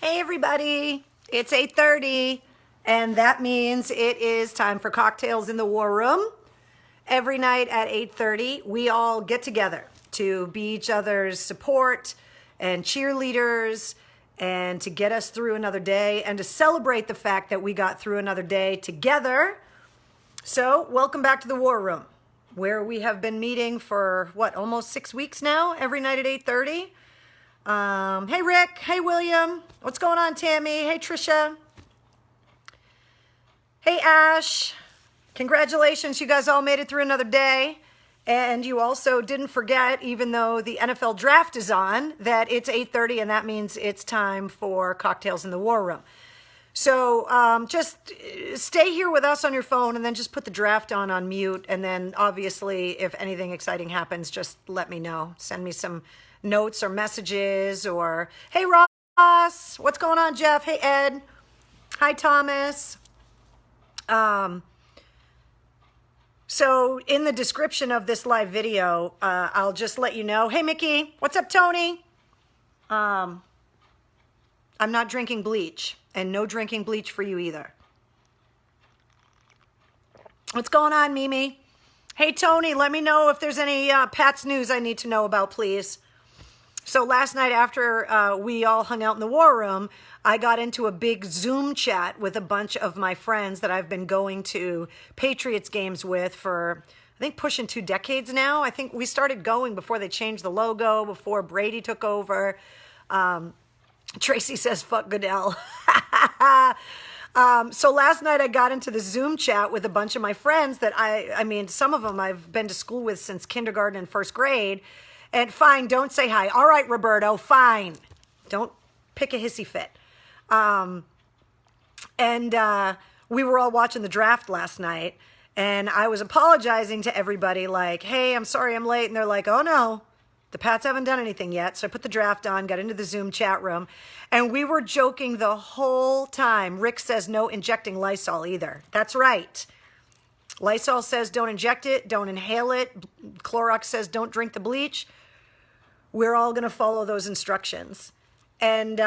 Hey everybody, it's 8:30 and that means it is time for Cocktails in the War Room. Every night at 8:30 we all get together to be each other's support and cheerleaders and to get us through another day and to celebrate the fact that we got through another day together. So welcome back to the War Room, where we have been meeting for almost 6 weeks now, every night at 8:30. Hey Rick, hey William, what's going on Tammy, hey Trisha, hey Ash, congratulations, you guys all made it through another day. And you also didn't forget, even though the NFL draft is on, that it's 8:30 and that means it's time for Cocktails in the War Room. So just stay here with us on your phone and then just put the draft on mute. And then obviously if anything exciting happens, just let me know. Send me some notes or messages or, hey Ross, what's going on Jeff? Hey Ed, hi Thomas. So in the description of this live video, I'll just let you know, hey Mickey, what's up Tony? I'm not drinking bleach and no drinking bleach for you either. What's going on Mimi? Hey Tony, let me know if there's any Pat's news I need to know about, please. So last night after we all hung out in the War Room, I got into a big Zoom chat with a bunch of my friends that I've been going to Patriots games with for, I think, pushing 2 decades now. I think we started going before they changed the logo, before Brady took over. Tracy says, fuck Goodell. So last night I got into the Zoom chat with a bunch of my friends that I mean, some of them I've been to school with since kindergarten and first grade. And fine, don't say hi. All right, Roberto, fine. Don't pick a hissy fit. We were all watching the draft last night, and I was apologizing to everybody like, hey, I'm sorry I'm late. And they're like, oh, no, the Pats haven't done anything yet. So I put the draft on, got into the Zoom chat room, and we were joking the whole time. Rick says no injecting Lysol either. That's right. Lysol says don't inject it, don't inhale it. Clorox says don't drink the bleach. We're all going to follow those instructions. And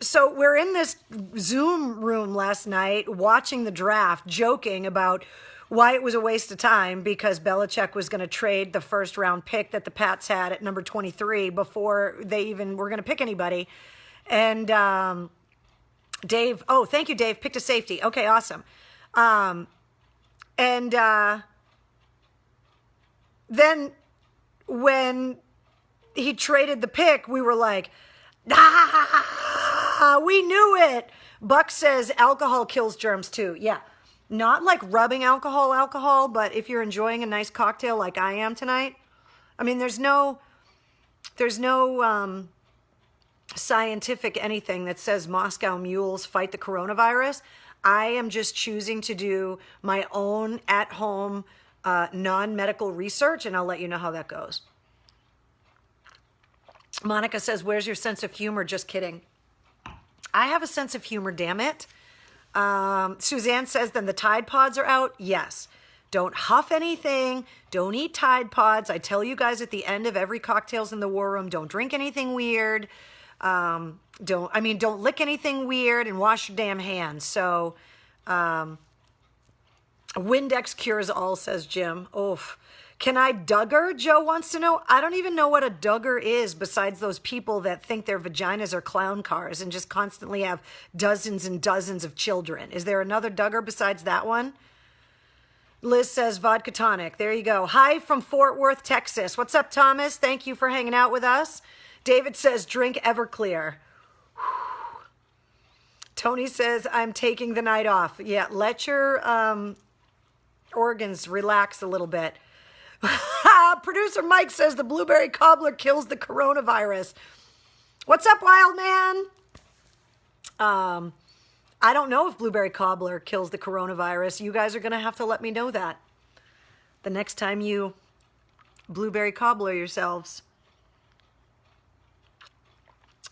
so we're in this Zoom room last night watching the draft, joking about why it was a waste of time because Belichick was going to trade the first round pick that the Pats had at number 23 before they even were going to pick anybody. And Dave, oh, thank you, Dave, picked a safety. Okay, awesome. Then when he traded the pick, we were like, we knew it. Buck says alcohol kills germs too. Yeah, not like rubbing alcohol, but if you're enjoying a nice cocktail like I am tonight, I mean, there's no scientific anything that says Moscow mules fight the coronavirus. I am just choosing to do my own at-home non-medical research, and I'll let you know how that goes. Monica says, where's your sense of humor? Just kidding. I have a sense of humor, damn it. Suzanne says, then the Tide Pods are out? Yes. Don't huff anything. Don't eat Tide Pods. I tell you guys at the end of every Cocktails in the War Room, don't drink anything weird. Don't lick anything weird and wash your damn hands. So, Windex cures all, says Jim. Oof. Can I Duggar? Joe wants to know. I don't even know what a Duggar is besides those people that think their vaginas are clown cars and just constantly have dozens and dozens of children. Is there another Duggar besides that one? Liz says vodka tonic. There you go. Hi from Fort Worth, Texas. What's up, Thomas? Thank you for hanging out with us. David says drink Everclear. Whew. Tony says I'm taking the night off. Yeah, let your organs relax a little bit. Producer Mike says the blueberry cobbler kills the coronavirus. What's up, wild man? I don't know if blueberry cobbler kills the coronavirus. You guys are going to have to let me know that the next time you blueberry cobbler yourselves.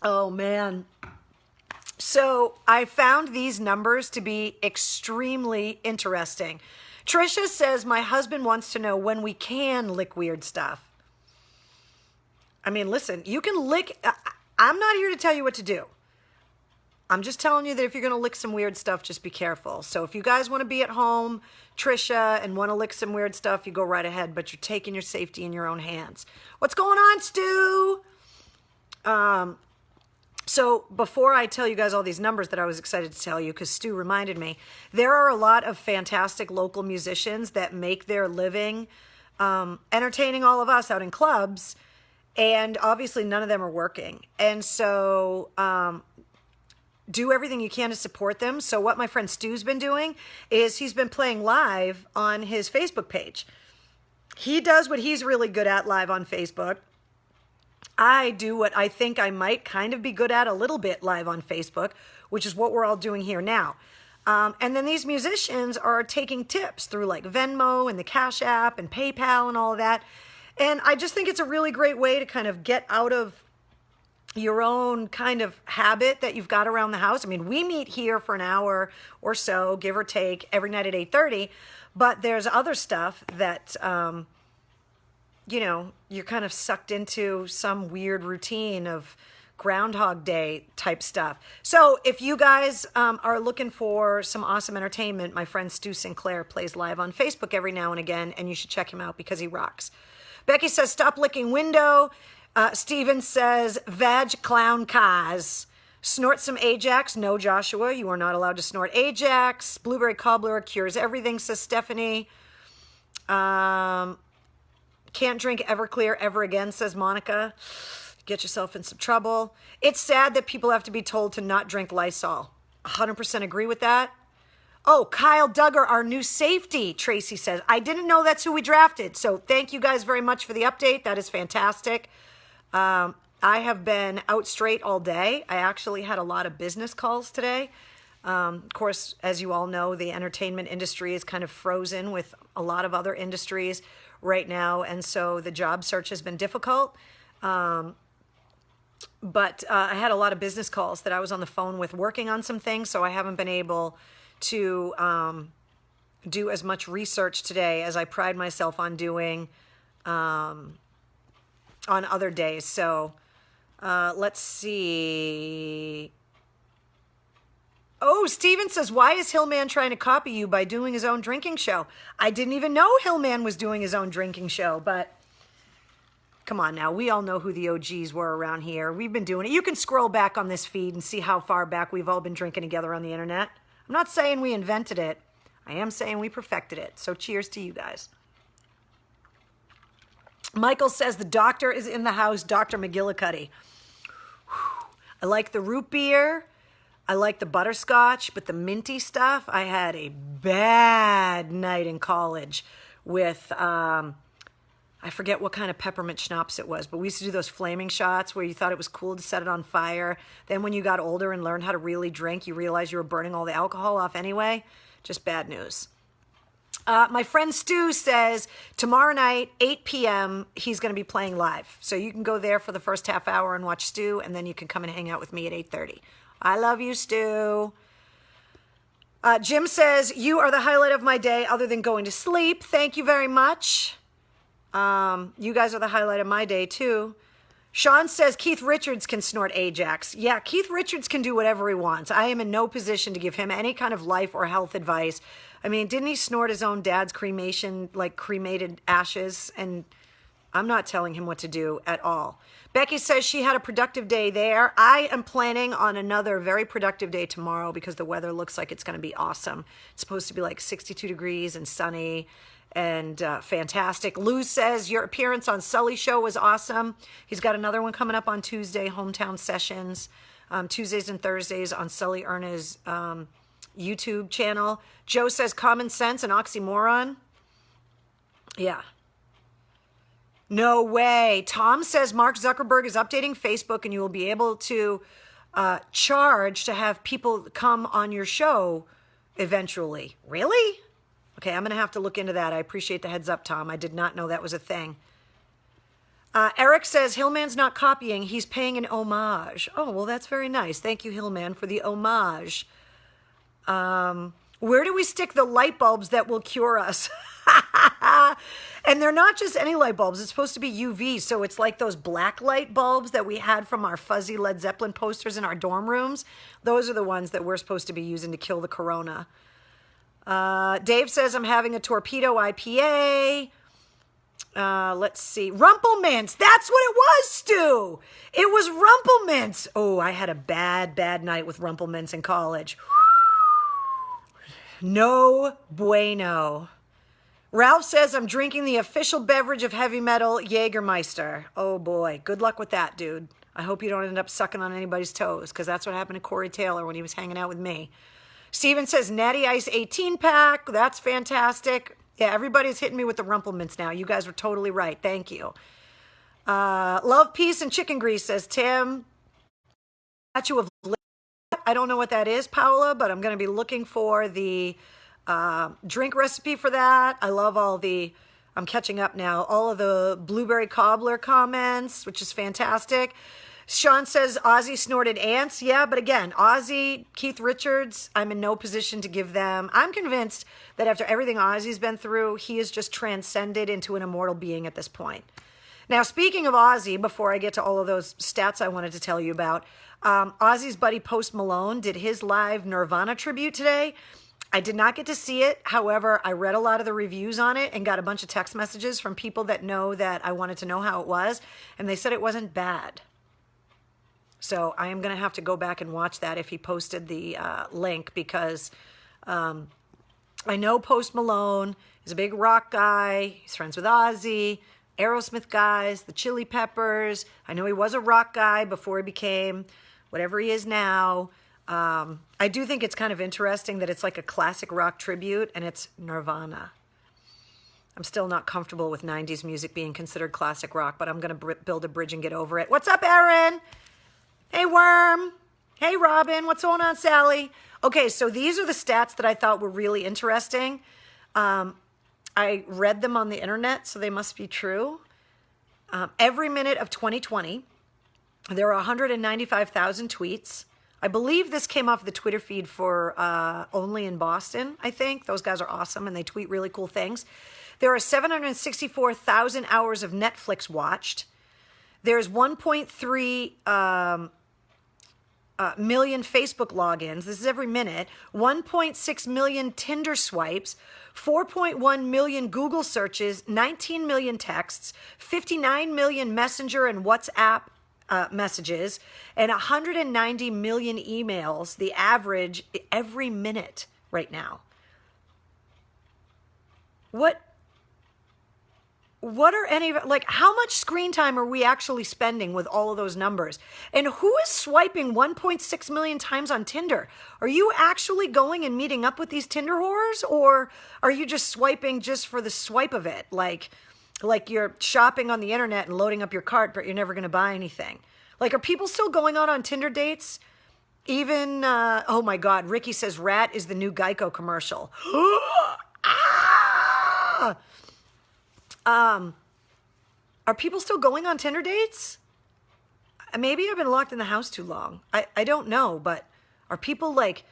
Oh, man. So I found these numbers to be extremely interesting. Trisha says, my husband wants to know when we can lick weird stuff. I mean, listen, you can lick. I'm not here to tell you what to do. I'm just telling you that if you're going to lick some weird stuff, just be careful. So if you guys want to be at home, Trisha, and want to lick some weird stuff, you go right ahead, but you're taking your safety in your own hands. What's going on, Stu? So before I tell you guys all these numbers that I was excited to tell you, because Stu reminded me, there are a lot of fantastic local musicians that make their living entertaining all of us out in clubs, and obviously none of them are working. And so do everything you can to support them. So what my friend Stu's been doing is he's been playing live on his Facebook page. He does what he's really good at live on Facebook. I do what I think I might kind of be good at a little bit live on Facebook, which is what we're all doing here now. And then these musicians are taking tips through like Venmo and the Cash App and PayPal and all of that. And I just think it's a really great way to kind of get out of your own kind of habit that you've got around the house. I mean, we meet here for an hour or so, give or take, every night at 8:30. But there's other stuff that, you know, you're kind of sucked into some weird routine of Groundhog Day type stuff. So if you guys are looking for some awesome entertainment, my friend Stu Sinclair plays live on Facebook every now and again, and you should check him out because he rocks. Becky says, stop licking window. Steven says, vag clown cause. Snort some Ajax. No, Joshua, you are not allowed to snort Ajax. Blueberry cobbler cures everything, says Stephanie. Can't drink Everclear ever again, says Monica. Get yourself in some trouble. It's sad that people have to be told to not drink Lysol. 100% agree with that. Oh, Kyle Duggar, our new safety, Tracy says. I didn't know that's who we drafted. So thank you guys very much for the update. That is fantastic. I have been out straight all day. I actually had a lot of business calls today. Of course, as you all know, the entertainment industry is kind of frozen with a lot of other industries right now. And so the job search has been difficult. But I had a lot of business calls that I was on the phone with working on some things. So I haven't been able to do as much research today as I pride myself on doing on other days. So let's see. Oh, Steven says, why is Hillman trying to copy you by doing his own drinking show? I didn't even know Hillman was doing his own drinking show, but come on now. We all know who the OGs were around here. We've been doing it. You can scroll back on this feed and see how far back we've all been drinking together on the internet. I'm not saying we invented it. I am saying we perfected it. So cheers to you guys. Michael says the doctor is in the house, Dr. McGillicuddy. I like the root beer. I like the butterscotch, but the minty stuff, I had a bad night in college with, I forget what kind of peppermint schnapps it was, but we used to do those flaming shots where you thought it was cool to set it on fire. Then when you got older and learned how to really drink, you realized you were burning all the alcohol off anyway. Just bad news. My friend Stu says tomorrow night, 8 p.m., he's going to be playing live. So you can go there for the first half hour and watch Stu, and then you can come and hang out with me at 8:30. I love you, Stu. Jim says, you are the highlight of my day other than going to sleep. Thank you very much. You guys are the highlight of my day, too. Sean says Keith Richards can snort Ajax. Yeah, Keith Richards can do whatever he wants. I am in no position to give him any kind of life or health advice. I mean, didn't he snort his own dad's cremation, like cremated ashes? And I'm not telling him what to do at all. Becky says she had a productive day there. I am planning on another very productive day tomorrow because the weather looks like it's going to be awesome. It's supposed to be like 62 degrees and sunny and fantastic. Lou says your appearance on Sully's show was awesome. He's got another one coming up on Tuesday, Hometown Sessions, Tuesdays and Thursdays on Sully Erna's YouTube channel. Joe says common sense and oxymoron. Yeah. No way. Tom says Mark Zuckerberg is updating Facebook and you will be able to charge to have people come on your show eventually. Really? Okay, I'm going to have to look into that. I appreciate the heads up, Tom. I did not know that was a thing. Eric says Hillman's not copying. He's paying an homage. Oh, well, that's very nice. Thank you, Hillman, for the homage. Where do we stick the light bulbs that will cure us? And they're not just any light bulbs. It's supposed to be UV. So it's like those black light bulbs that we had from our fuzzy Led Zeppelin posters in our dorm rooms. Those are the ones that we're supposed to be using to kill the corona. Dave says, I'm having a torpedo IPA. Let's see. Rumplemints. That's what it was, Stu. It was Rumplemints. Oh, I had a bad night with Rumplemints in college. No bueno. Ralph says, I'm drinking the official beverage of heavy metal, Jägermeister. Oh boy, good luck with that, dude. I hope you don't end up sucking on anybody's toes, because that's what happened to Corey Taylor when he was hanging out with me. Steven says, Natty Ice 18-pack. That's fantastic. Yeah, everybody's hitting me with the Rumplemints now. You guys were totally right. Thank you. Love, peace, and chicken grease, says Tim. Statue of Liberty. I don't know what that is, Paola, but I'm going to be looking for the drink recipe for that. I love I'm catching up now, all of the blueberry cobbler comments, which is fantastic. Sean says Ozzy snorted ants. Yeah, but again, Ozzy, Keith Richards, I'm in no position to give them. I'm convinced that after everything Ozzy's been through, he is just transcended into an immortal being at this point. Now, speaking of Ozzy, before I get to all of those stats I wanted to tell you about, Ozzy's buddy Post Malone did his live Nirvana tribute today. I did not get to see it. However, I read a lot of the reviews on it and got a bunch of text messages from people that know that I wanted to know how it was, and they said it wasn't bad. So I am going to have to go back and watch that if he posted the link, because I know Post Malone is a big rock guy. He's friends with Ozzy, Aerosmith guys, the Chili Peppers. I know he was a rock guy before he became whatever he is now. I do think it's kind of interesting that it's like a classic rock tribute and it's Nirvana. I'm still not comfortable with 90s music being considered classic rock, but I'm going to build a bridge and get over it. What's up, Aaron? Hey, Worm. Hey, Robin. What's going on, Sally? Okay, so these are the stats that I thought were really interesting. I read them on the internet, so they must be true. Every minute of 2020, there are 195,000 tweets. I believe this came off the Twitter feed for Only in Boston, I think. Those guys are awesome, and they tweet really cool things. There are 764,000 hours of Netflix watched. There's 1.3 million Facebook logins. This is every minute. 1.6 million Tinder swipes. 4.1 million Google searches. 19 million texts. 59 million Messenger and WhatsApp messages. And 190 million emails, the average every minute right now. What are any, like, how much screen time are we actually spending with all of those numbers? And who is swiping 1.6 million times on Tinder? Are you actually going and meeting up with these Tinder whores? Or are you just swiping just for the swipe of it? Like you're shopping on the internet and loading up your cart, but you're never going to buy anything. Like, are people still going on Tinder dates? Even, oh my God, Ricky says Rat is the new Geico commercial. Ah! Are people still going on Tinder dates? Maybe I've been locked in the house too long. I don't know, but are people like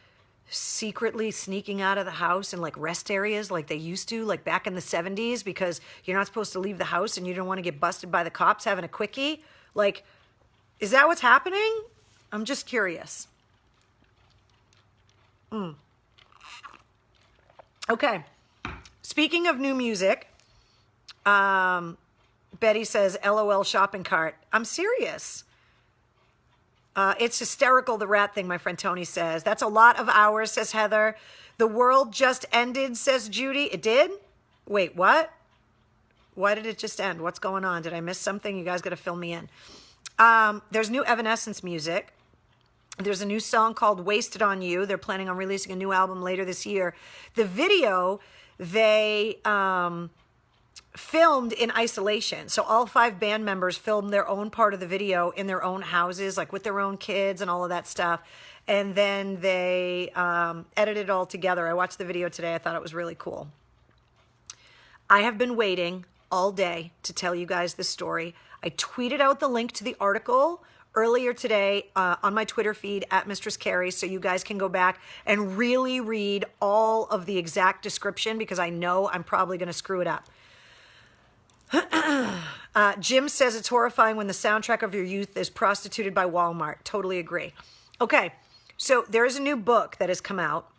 secretly sneaking out of the house in like rest areas like they used to, like back in the 70s, because you're not supposed to leave the house and you don't want to get busted by the cops having a quickie? Like, is that what's happening? I'm just curious. Okay. Speaking of new music, Betty says, LOL shopping cart. I'm serious. It's hysterical, the rat thing, my friend Tony says. That's a lot of hours, says Heather. The world just ended, says Judy. It did? Wait, what? Why did it just end? What's going on? Did I miss something? You guys got to fill me in. There's new Evanescence music. There's a new song called Wasted on You. They're planning on releasing a new album later this year. The video, they filmed in isolation. So all 5 band members filmed their own part of the video in their own houses, like with their own kids and all of that stuff. And then they edited it all together. I watched the video today. I thought it was really cool. I have been waiting all day to tell you guys this story. I tweeted out the link to the article earlier today on my Twitter feed at Mistress Carrie, so you guys can go back and really read all of the exact description, because I know I'm probably going to screw it up. Jim says it's horrifying when the soundtrack of your youth is prostituted by Walmart. Totally agree. Okay, so there is a new book that has come out,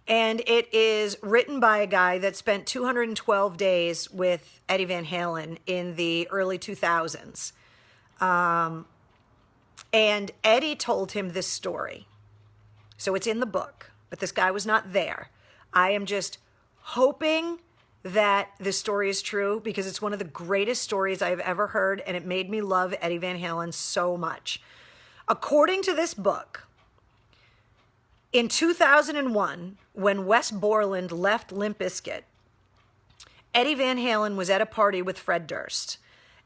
and it is written by a guy that spent 212 days with Eddie Van Halen in the early 2000s. And Eddie told him this story. So it's in the book, but this guy was not there. I am just hoping that this story is true because it's one of the greatest stories I've ever heard, and it made me love Eddie Van Halen so much. According to this book, in 2001, when Wes Borland left Limp Bizkit, Eddie Van Halen was at a party with Fred Durst,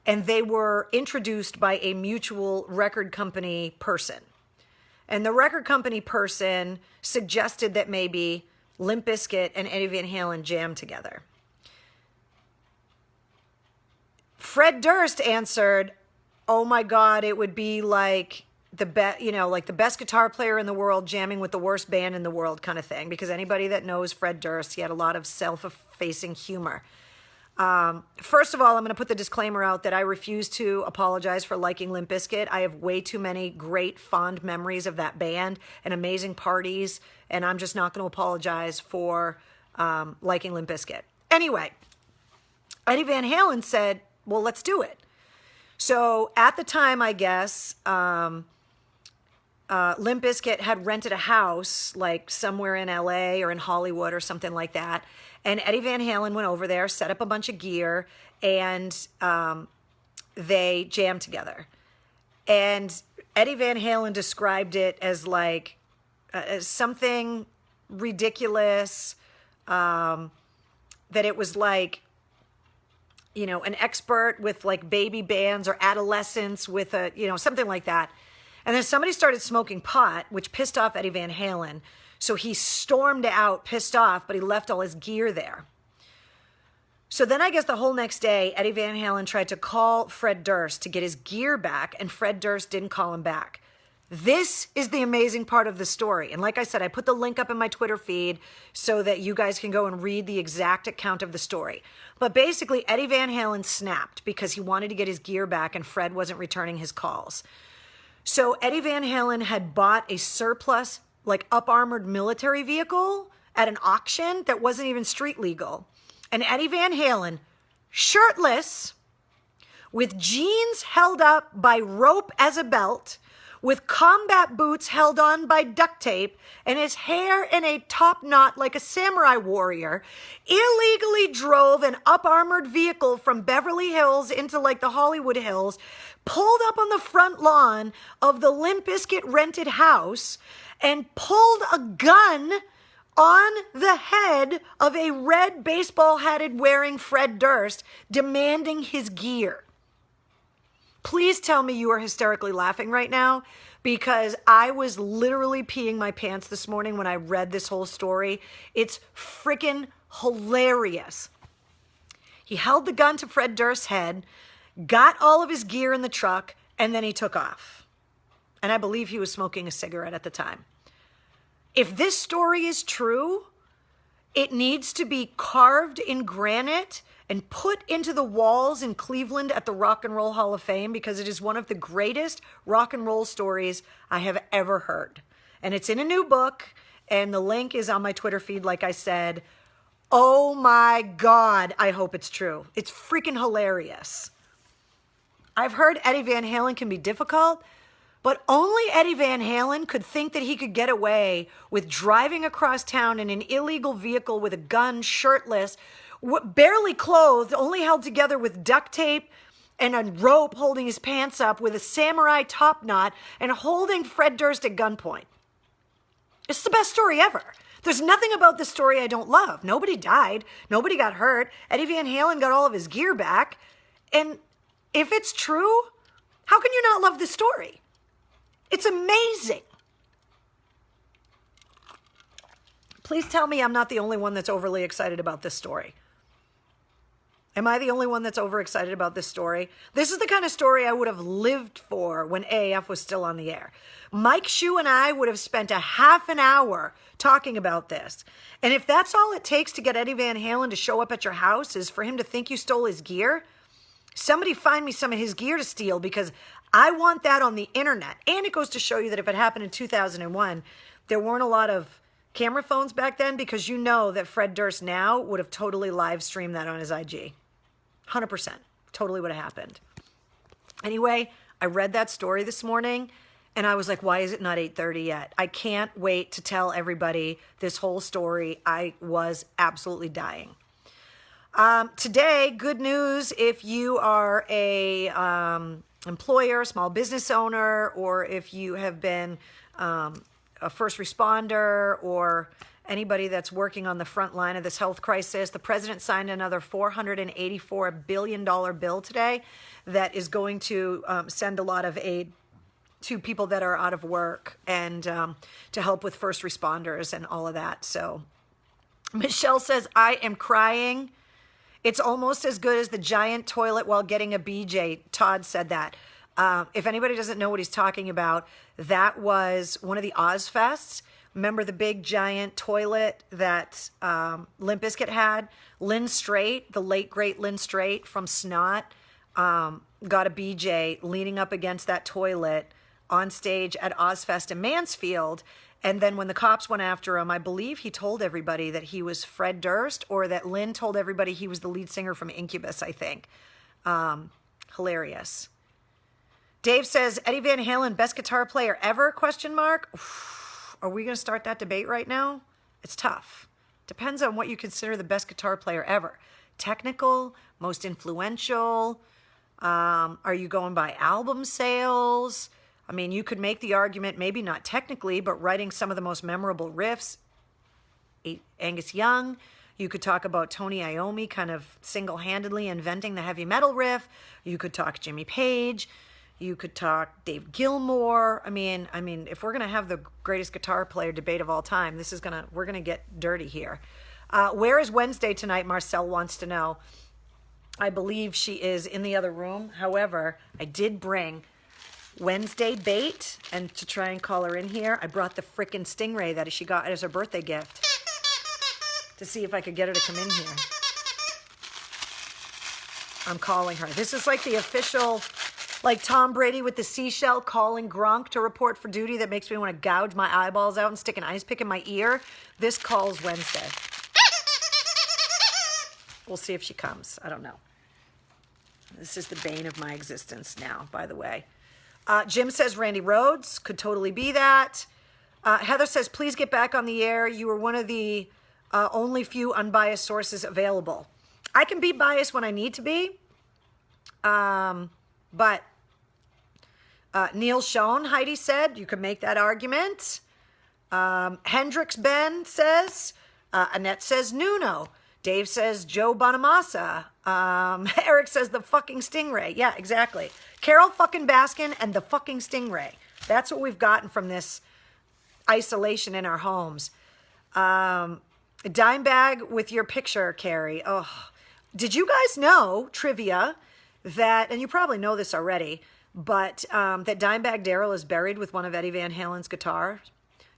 and they were introduced by a mutual record company person. And the record company person suggested that maybe Limp Bizkit and Eddie Van Halen jam together. Fred Durst answered, "Oh my God, it would be like the best, like the best guitar player in the world jamming with the worst band in the world," kind of thing. Because anybody that knows Fred Durst, he had a lot of self-effacing humor. First of all, I'm going to put the disclaimer out that I refuse to apologize for liking Limp Bizkit. I have way too many great, fond memories of that band and amazing parties, and I'm just not going to apologize for liking Limp Bizkit. Anyway, Eddie Van Halen said, well, let's do it. So at the time, I guess, Limp Bizkit had rented a house like somewhere in LA or in Hollywood or something like that. And Eddie Van Halen went over there, set up a bunch of gear, and they jammed together. And Eddie Van Halen described it as like as something ridiculous, that it was like, an expert with like baby bands or adolescents with a, something like that. And then somebody started smoking pot, which pissed off Eddie Van Halen. So he stormed out, pissed off, but he left all his gear there. So then I guess the whole next day, Eddie Van Halen tried to call Fred Durst to get his gear back, and Fred Durst didn't call him back. This is the amazing part of the story. And like I said, I put the link up in my Twitter feed so that you guys can go and read the exact account of the story. But basically, Eddie Van Halen snapped because he wanted to get his gear back and Fred wasn't returning his calls. So Eddie Van Halen had bought a surplus, like up-armored military vehicle at an auction that wasn't even street legal. And Eddie Van Halen, shirtless, with jeans held up by rope as a belt, with combat boots held on by duct tape, and his hair in a top knot like a samurai warrior, illegally drove an up-armored vehicle from Beverly Hills into like the Hollywood Hills, pulled up on the front lawn of the Limp Bizkit rented house, and pulled a gun on the head of a red baseball hatted wearing Fred Durst, demanding his gear. Please tell me you are hysterically laughing right now, because I was literally peeing my pants this morning when I read this whole story. It's freaking hilarious. He held the gun to Fred Durst's head, got all of his gear in the truck, and then he took off. And I believe he was smoking a cigarette at the time. If this story is true, it needs to be carved in granite and put into the walls in Cleveland at the Rock and Roll Hall of Fame, because it is one of the greatest rock and roll stories I have ever heard. And it's in a new book, and the link is on my Twitter feed, like I said. Oh my God, I hope it's true. It's freaking hilarious. I've heard Eddie Van Halen can be difficult, but only Eddie Van Halen could think that he could get away with driving across town in an illegal vehicle with a gun, shirtless, barely clothed, only held together with duct tape and a rope holding his pants up with a samurai top knot, and holding Fred Durst at gunpoint. It's the best story ever. There's nothing about this story I don't love. Nobody died. Nobody got hurt. Eddie Van Halen got all of his gear back. And if it's true, how can you not love this story? It's amazing. Please tell me I'm not the only one that's overly excited about this story. Am I the only one that's overexcited about this story? This is the kind of story I would have lived for when AAF was still on the air. Mike Shue and I would have spent a half an hour talking about this. And if that's all it takes to get Eddie Van Halen to show up at your house is for him to think you stole his gear, somebody find me some of his gear to steal, because I want that on the internet. And it goes to show you that if it happened in 2001, there weren't a lot of camera phones back then, because you know that Fred Durst now would have totally live streamed that on his IG. 100%. Totally would have happened. Anyway, I read that story this morning and I was like, why is it not 8:30 yet? I can't wait to tell everybody this whole story. I was absolutely dying. Today, good news if you are a employer, small business owner, or if you have been a first responder or anybody that's working on the front line of this health crisis. The president signed another $484 billion bill today that is going to send a lot of aid to people that are out of work and to help with first responders and all of that. So Michelle says, I am crying. It's almost as good as the giant toilet while getting a BJ. Todd said that. If anybody doesn't know what he's talking about, that was one of the Ozfests. Remember the big giant toilet that Limp Bizkit had? Lynn Strait, the late great Lynn Strait from Snot, got a BJ leaning up against that toilet on stage at Ozfest in Mansfield. And then when the cops went after him, I believe he told everybody that he was Fred Durst, or that Lynn told everybody he was the lead singer from Incubus, I think. Hilarious. Dave says, Eddie Van Halen, best guitar player ever, question mark? Are we going to start that debate right now? It's tough. Depends on what you consider the best guitar player ever. Technical, most influential. Are you going by album sales? I mean, you could make the argument, maybe not technically, but writing some of the most memorable riffs. Angus Young. You could talk about Tony Iommi kind of single-handedly inventing the heavy metal riff. You could talk Jimmy Page. You could talk Dave Gilmour. I mean, if we're gonna have the greatest guitar player debate of all time, we're gonna get dirty here. Where is Wednesday tonight? Marcel wants to know. I believe she is in the other room. However, I did bring Wednesday bait, and to try and call her in here, I brought the frickin' stingray that she got as her birthday gift to see if I could get her to come in here. I'm calling her. This is like the official, like Tom Brady with the seashell calling Gronk to report for duty that makes me want to gouge my eyeballs out and stick an ice pick in my ear. This calls Wednesday. We'll see if she comes. I don't know. This is the bane of my existence now, by the way. Jim says Randy Rhoads could totally be that. Heather says, please get back on the air. You are one of the only few unbiased sources available. I can be biased when I need to be. But Neil Schoen, Heidi said, you could make that argument. Hendrix Ben says, Annette says Nuno. Dave says Joe Bonamassa. Eric says the fucking Stingray. Yeah, exactly. Carol fucking Baskin and the fucking Stingray. That's what we've gotten from this isolation in our homes. Dimebag with your picture, Carrie. Oh, did you guys know, trivia, that, and you probably know this already, but that Dimebag Darrell is buried with one of Eddie Van Halen's guitars?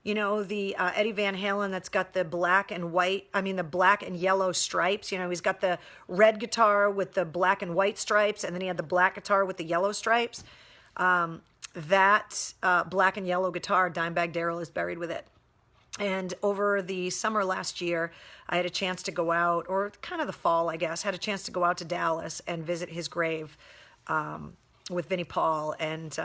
You know, the Eddie Van Halen that's got the black and yellow stripes. You know, he's got the red guitar with the black and white stripes, and then he had the black guitar with the yellow stripes. That black and yellow guitar, Dimebag Darrell, is buried with it. And over the summer last year, I had a chance to go out, or kind of the fall, I guess, had a chance to go out to Dallas and visit his grave with Vinnie Paul, and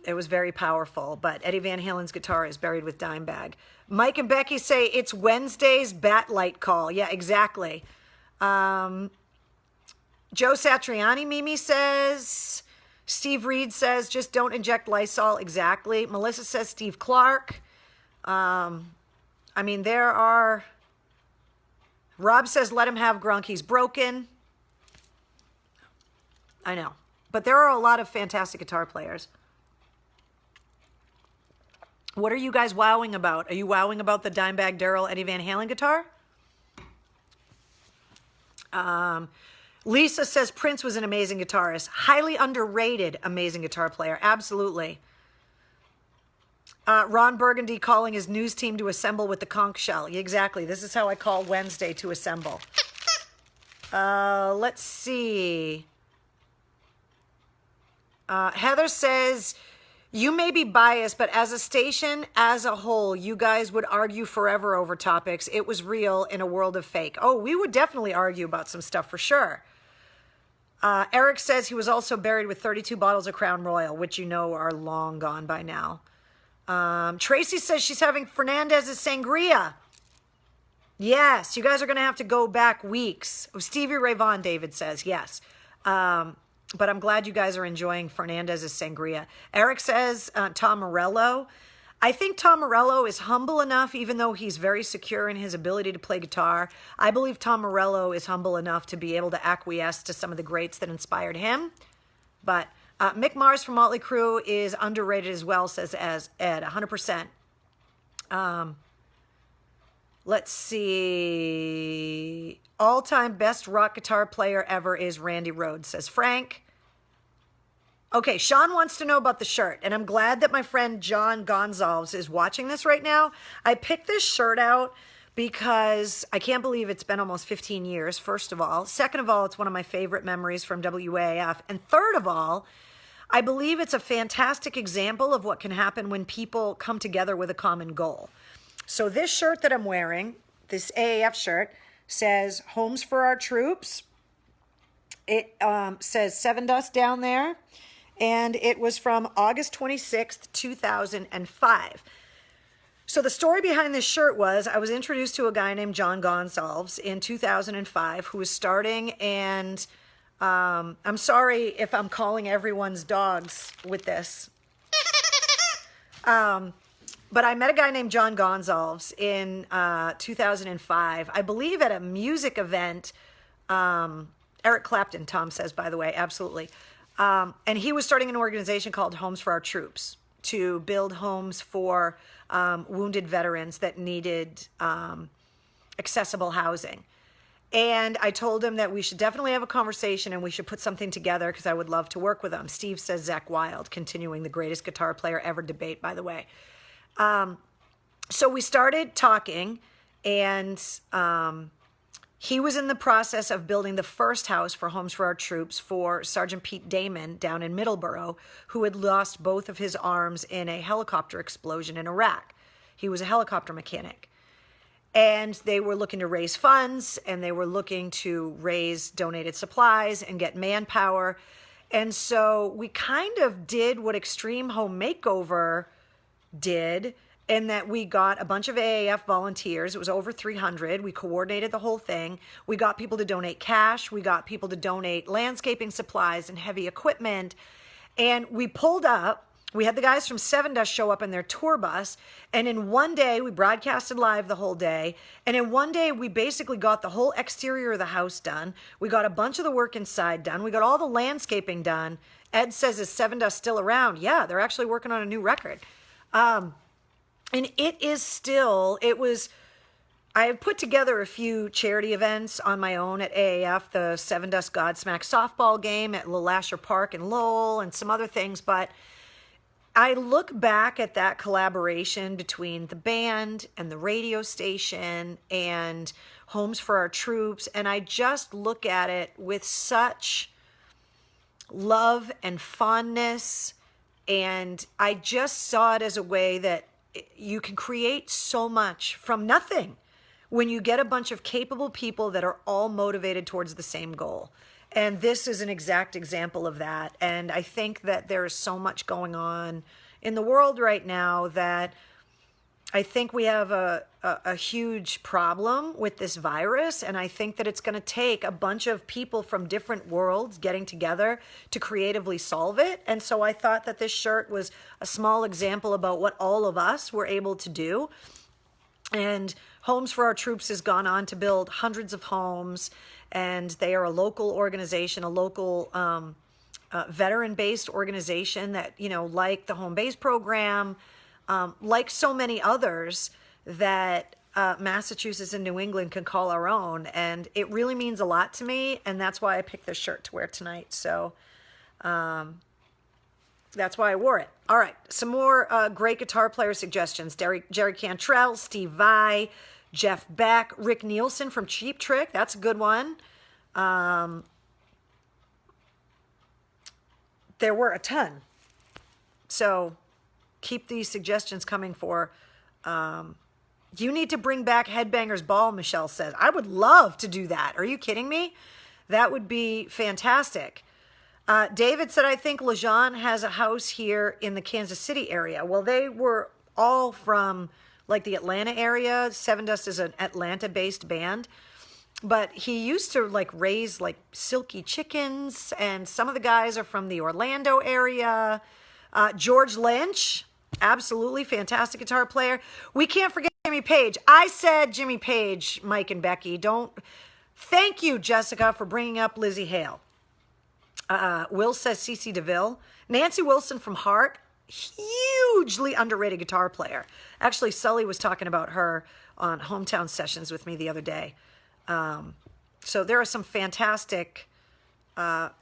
it was very powerful. But Eddie Van Halen's guitar is buried with Dimebag. Mike and Becky say it's Wednesday's bat light call. Yeah, exactly. Joe Satriani, Mimi says. Steve Reed says, just don't inject Lysol. Exactly. Melissa says Steve Clark. There are... Rob says, let him have Gronk. He's broken. I know. But there are a lot of fantastic guitar players. What are you guys wowing about? Are you wowing about the Dimebag Darrell Eddie Van Halen guitar? Lisa says Prince was an amazing guitarist. Highly underrated, amazing guitar player. Absolutely. Ron Burgundy calling his news team to assemble with the conch shell. Exactly. This is how I call Wednesday to assemble. Let's see. Heather says, you may be biased, but as a station, as a whole, you guys would argue forever over topics. It was real in a world of fake. Oh, we would definitely argue about some stuff for sure. Eric says he was also buried with 32 bottles of Crown Royal, which you know are long gone by now. Tracy says she's having Fernandez's sangria. Yes, you guys are going to have to go back weeks. Oh, Stevie Ray Vaughan, David says, yes. But I'm glad you guys are enjoying Fernandez's sangria. Eric says Tom Morello. I think Tom Morello is humble enough, even though he's very secure in his ability to play guitar. I believe Tom Morello is humble enough to be able to acquiesce to some of the greats that inspired him. But Mick Mars from Motley Crue is underrated as well, says Ed, 100%. Let's see. All-time best rock guitar player ever is Randy Rhoads, says Frank. Okay, Sean wants to know about the shirt, and I'm glad that my friend John Gonzalez is watching this right now. I picked this shirt out because I can't believe it's been almost 15 years, first of all. Second of all, it's one of my favorite memories from WAF. And third of all, I believe it's a fantastic example of what can happen when people come together with a common goal. So this shirt that I'm wearing, this AAF shirt, says Homes for Our Troops. It says Sevendust down there. And it was from August 26th, 2005. So the story behind this shirt was I was introduced to a guy named John Gonsalves in 2005 who was starting, and I'm sorry if I'm calling everyone's dogs with this. But I met a guy named John Gonsalves in 2005, I believe at a music event. Eric Clapton, Tom says, by the way, absolutely. And he was starting an organization called Homes for Our Troops to build homes for wounded veterans that needed accessible housing. And I told him that we should definitely have a conversation and we should put something together because I would love to work with him. Steve says Zakk Wylde, continuing the greatest guitar player ever debate, by the way. So we started talking, and he was in the process of building the first house for Homes for Our Troops for Sergeant Pete Damon down in Middleborough, who had lost both of his arms in a helicopter explosion in Iraq. He was a helicopter mechanic. And they were looking to raise funds, and they were looking to raise donated supplies and get manpower. And so we kind of did what Extreme Home Makeover did, in that we got a bunch of AAF volunteers. It was over 300. We coordinated the whole thing. We got people to donate cash. We got people to donate landscaping supplies and heavy equipment. And we pulled up. We had the guys from Sevendust show up in their tour bus. And in one day, we broadcasted live the whole day. And in one day, we basically got the whole exterior of the house done. We got a bunch of the work inside done. We got all the landscaping done. Ed says, is Sevendust still around? Yeah, they're actually working on a new record. And it is still, I have put together a few charity events on my own at AAF, the Sevendust Godsmack softball game at Lasher Park in Lowell and some other things. But I look back at that collaboration between the band and the radio station and Homes for Our Troops, and I just look at it with such love and fondness. And I just saw it as a way that you can create so much from nothing when you get a bunch of capable people that are all motivated towards the same goal. And this is an exact example of that. And I think that there is so much going on in the world right now that I think we have a huge problem with this virus, and I think that it's going to take a bunch of people from different worlds getting together to creatively solve it. And so I thought that this shirt was a small example about what all of us were able to do. And Homes for Our Troops has gone on to build hundreds of homes, and they are a local organization, a local veteran-based organization that, you know, like the Home Base program, like so many others, that Massachusetts and New England can call our own. And it really means a lot to me. And that's why I picked this shirt to wear tonight. So that's why I wore it. All right. Some more great guitar player suggestions. Jerry Cantrell, Steve Vai, Jeff Beck, Rick Nielsen from Cheap Trick. That's a good one. There were a ton. So keep these suggestions coming for... you need to bring back Headbangers Ball, Michelle says. I would love to do that. Are you kidding me? That would be fantastic. David said, I think LeJean has a house here in the Kansas City area. Well, they were all from like the Atlanta area. Seven Dust is an Atlanta-based band. But he used to like raise like silky chickens. And some of the guys are from the Orlando area. George Lynch, absolutely fantastic guitar player. We can't forget Jimmy Page. I said Jimmy Page, Mike and Becky. Don't. Thank you, Jessica, for bringing up Lizzie Hale. Will says CeCe DeVille. Nancy Wilson from Heart, hugely underrated guitar player. Actually, Sully was talking about her on Hometown Sessions with me the other day. So there are some fantastic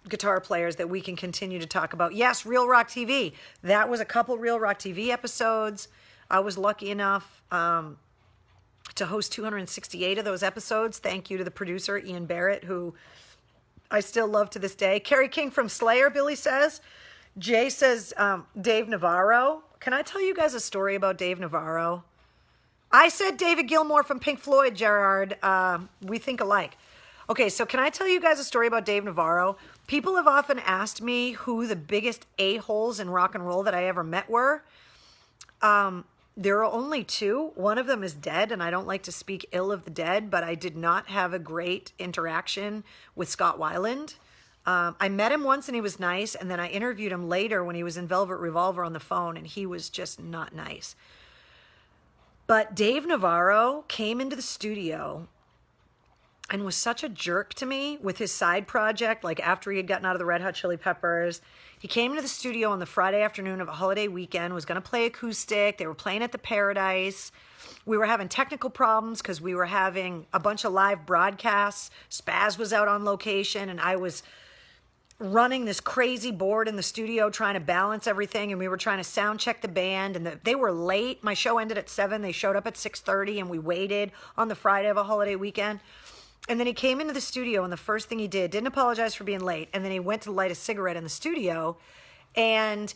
guitar players that we can continue to talk about. Yes, Real Rock TV. That was a couple Real Rock TV episodes. I was lucky enough to host 268 of those episodes. Thank you to the producer, Ian Barrett, who I still love to this day. Carrie King from Slayer, Billy says. Jay says Dave Navarro. Can I tell you guys a story about Dave Navarro? I said David Gilmour from Pink Floyd, Gerard. We think alike. Okay, so can I tell you guys a story about Dave Navarro? People have often asked me who the biggest a-holes in rock and roll that I ever met were. There are only two. One of them is dead, and I don't like to speak ill of the dead, but I did not have a great interaction with Scott Weiland. I met him once, and he was nice, and then I interviewed him later when he was in Velvet Revolver on the phone, and he was just not nice. But Dave Navarro came into the studio and was such a jerk to me with his side project, like after he had gotten out of the Red Hot Chili Peppers. He came into the studio on the Friday afternoon of a holiday weekend, was going to play acoustic. They were playing at the Paradise. We were having technical problems because we were having a bunch of live broadcasts. Spaz was out on location, and I was running this crazy board in the studio trying to balance everything, and we were trying to sound check the band, and they were late. My show ended at 7. They showed up at 6:30, and we waited on the Friday of a holiday weekend. And then he came into the studio, and the first thing he didn't apologize for being late, and then he went to light a cigarette in the studio, and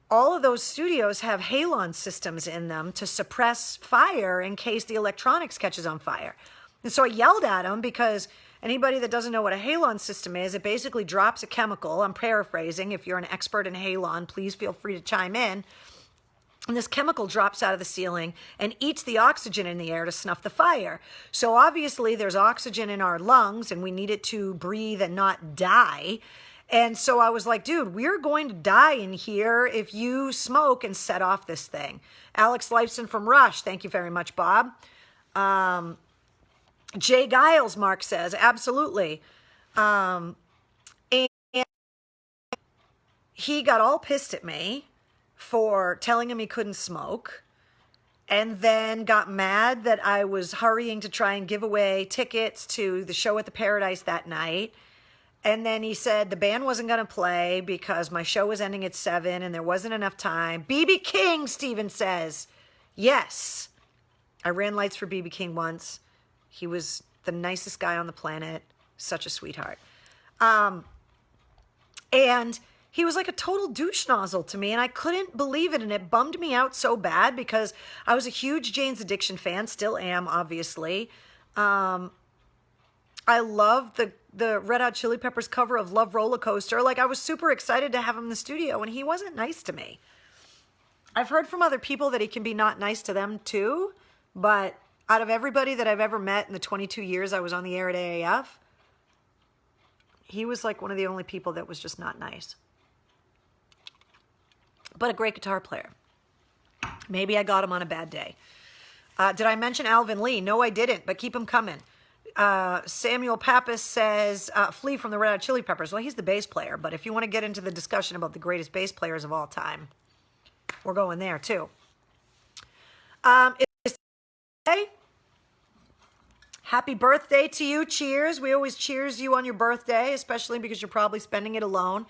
all of those studios have halon systems in them to suppress fire in case the electronics catches on fire. And so I yelled at him because anybody that doesn't know what a halon system is, it basically drops a chemical. I'm paraphrasing. If you're an expert in halon, please feel free to chime in. And this chemical drops out of the ceiling and eats the oxygen in the air to snuff the fire. So obviously there's oxygen in our lungs and we need it to breathe and not die. And so I was like, dude, we're going to die in here if you smoke and set off this thing. Alex Lifeson from Rush. Thank you very much, Bob. Jay Giles, Mark says, absolutely. And he got all pissed at me for telling him he couldn't smoke, and then got mad that I was hurrying to try and give away tickets to the show at the Paradise that night. And then he said the band wasn't going to play because my show was ending at 7 and there wasn't enough time. BB King, Steven says. Yes. I ran lights for BB King once. He was the nicest guy on the planet. Such a sweetheart. And he was like a total douche nozzle to me, and I couldn't believe it, and it bummed me out so bad because I was a huge Jane's Addiction fan, still am, obviously. I love the Red Hot Chili Peppers cover of Love Roller Coaster. Like, I was super excited to have him in the studio, and he wasn't nice to me. I've heard from other people that he can be not nice to them too, but out of everybody that I've ever met in the 22 years I was on the air at AAF, he was like one of the only people that was just not nice. But a great guitar player. Maybe I got him on a bad day. Did I mention Alvin Lee? No, I didn't, but keep him coming. Samuel Pappas says, Flea from the Red Hot Chili Peppers. Well, he's the bass player, but if you want to get into the discussion about the greatest bass players of all time, we're going there too. Is Happy birthday to you. Cheers. We always cheers you on your birthday, especially because you're probably spending it alone.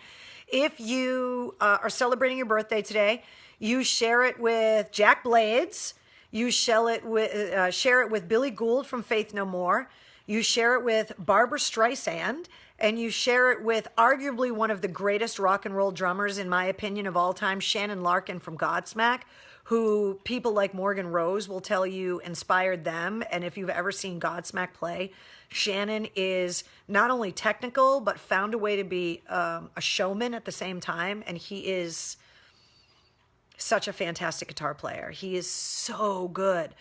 If you are celebrating your birthday today, you share it with Jack Blades. You share it with Billy Gould from Faith No More. You share it with Barbra Streisand. And you share it with arguably one of the greatest rock and roll drummers, in my opinion, of all time, Shannon Larkin from Godsmack, who people like Morgan Rose will tell you inspired them. And if you've ever seen Godsmack play, Shannon is not only technical, but found a way to be a showman at the same time. And he is such a fantastic guitar player. He is so good.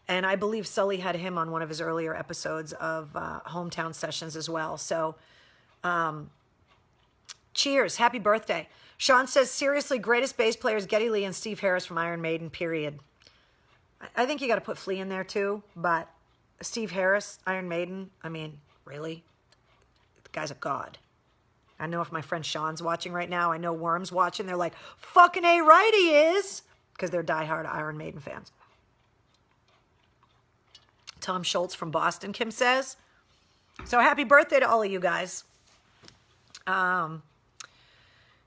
And I believe Sully had him on one of his earlier episodes of Hometown Sessions as well. So cheers. Happy birthday. Sean says, seriously, greatest bass players, Geddy Lee and Steve Harris from Iron Maiden, period. I think you got to put Flea in there too, but Steve Harris, Iron Maiden, I mean, really? The guy's a god. I know if my friend Sean's watching right now, I know Worm's watching, they're like, fucking A right he is, because they're diehard Iron Maiden fans. Tom Schultz from Boston, Kim says. So happy birthday to all of you guys.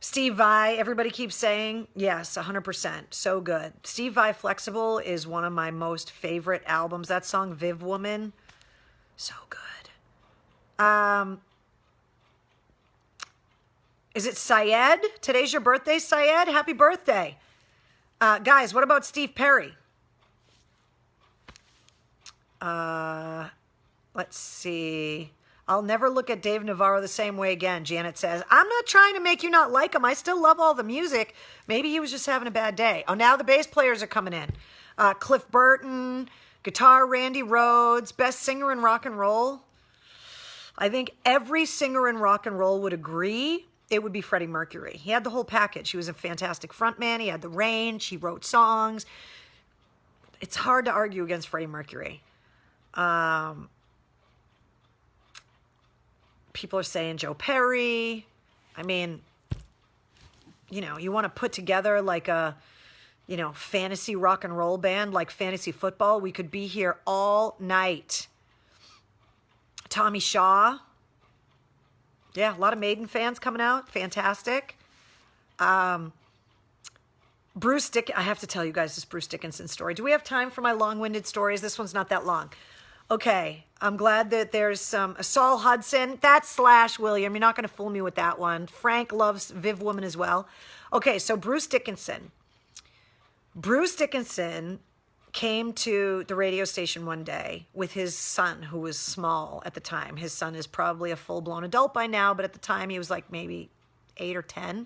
Steve Vai, everybody keeps saying, yes, 100%, so good. Steve Vai Flexible is one of my most favorite albums. That song, Viv Woman, so good. Is it Syed? Today's your birthday, Syed? Happy birthday. Guys, what about Steve Perry? Let's see. I'll never look at Dave Navarro the same way again, Janet says. I'm not trying to make you not like him. I still love all the music. Maybe he was just having a bad day. Oh, now the bass players are coming in. Cliff Burton, guitar, Randy Rhoads, best singer in rock and roll. I think every singer in rock and roll would agree it would be Freddie Mercury. He had the whole package. He was a fantastic frontman. He had the range. He wrote songs. It's hard to argue against Freddie Mercury. People are saying Joe Perry. I mean, you know, you want to put together like a, you know, fantasy rock and roll band like fantasy football. We could be here all night. Tommy Shaw. Yeah, a lot of Maiden fans coming out. Fantastic. Bruce I have to tell you guys this Bruce Dickinson story. Do we have time for my long-winded stories? This one's not that long. Okay, I'm glad that there's some Saul Hudson. That's Slash William. You're not going to fool me with that one. Frank loves Viv Woman as well. Okay, so Bruce Dickinson. Bruce Dickinson came to the radio station one day with his son, who was small at the time. His son is probably a full-blown adult by now, but at the time he was like maybe 8 or 10.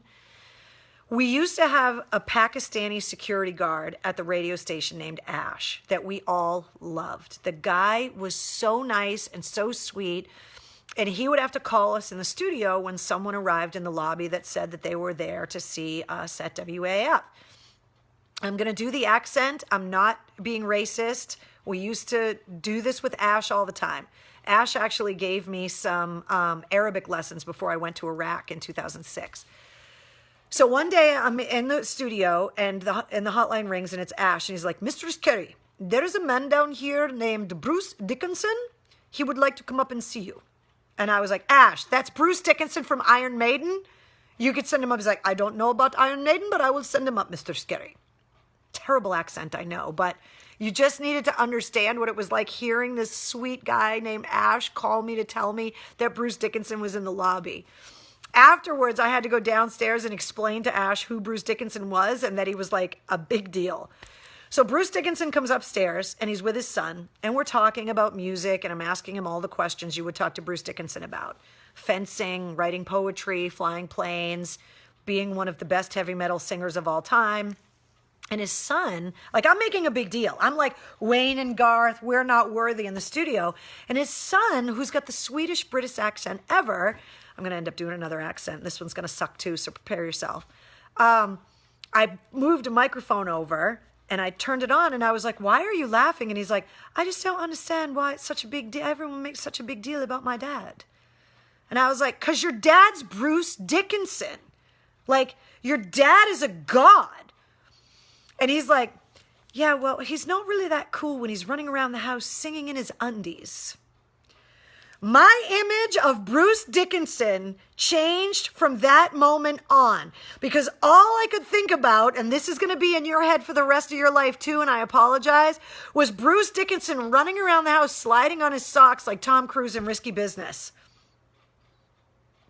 We used to have a Pakistani security guard at the radio station named Ash that we all loved. The guy was so nice and so sweet, and he would have to call us in the studio when someone arrived in the lobby that said that they were there to see us at WAF. I'm going to do the accent. I'm not being racist. We used to do this with Ash all the time. Ash actually gave me some Arabic lessons before I went to Iraq in 2006. So one day I'm in the studio and the hotline rings and it's Ash. And he's like, Mr. Skerry, there is a man down here named Bruce Dickinson. He would like to come up and see you. And I was like, Ash, that's Bruce Dickinson from Iron Maiden. You could send him up. He's like, I don't know about Iron Maiden, but I will send him up, Mr. Skerry. Terrible accent, I know, but you just needed to understand what it was like hearing this sweet guy named Ash call me to tell me that Bruce Dickinson was in the lobby. Afterwards, I had to go downstairs and explain to Ash who Bruce Dickinson was and that he was like a big deal. So Bruce Dickinson comes upstairs and he's with his son and we're talking about music and I'm asking him all the questions you would talk to Bruce Dickinson about. Fencing, writing poetry, flying planes, being one of the best heavy metal singers of all time. And his son, like I'm making a big deal. I'm like, Wayne and Garth, we're not worthy in the studio. And his son, who's got the Swedish British accent ever, I'm going to end up doing another accent. This one's going to suck too, so prepare yourself. I moved a microphone over and I turned it on and I was like, why are you laughing? And he's like, I just don't understand why it's such a big deal. Everyone makes such a big deal about my dad. And I was like, because your dad's Bruce Dickinson. Like, your dad is a god. And he's like, yeah, well, he's not really that cool when he's running around the house singing in his undies. My image of Bruce Dickinson changed from that moment on because all I could think about, and this is going to be in your head for the rest of your life too, and I apologize, was Bruce Dickinson running around the house sliding on his socks like Tom Cruise in Risky Business.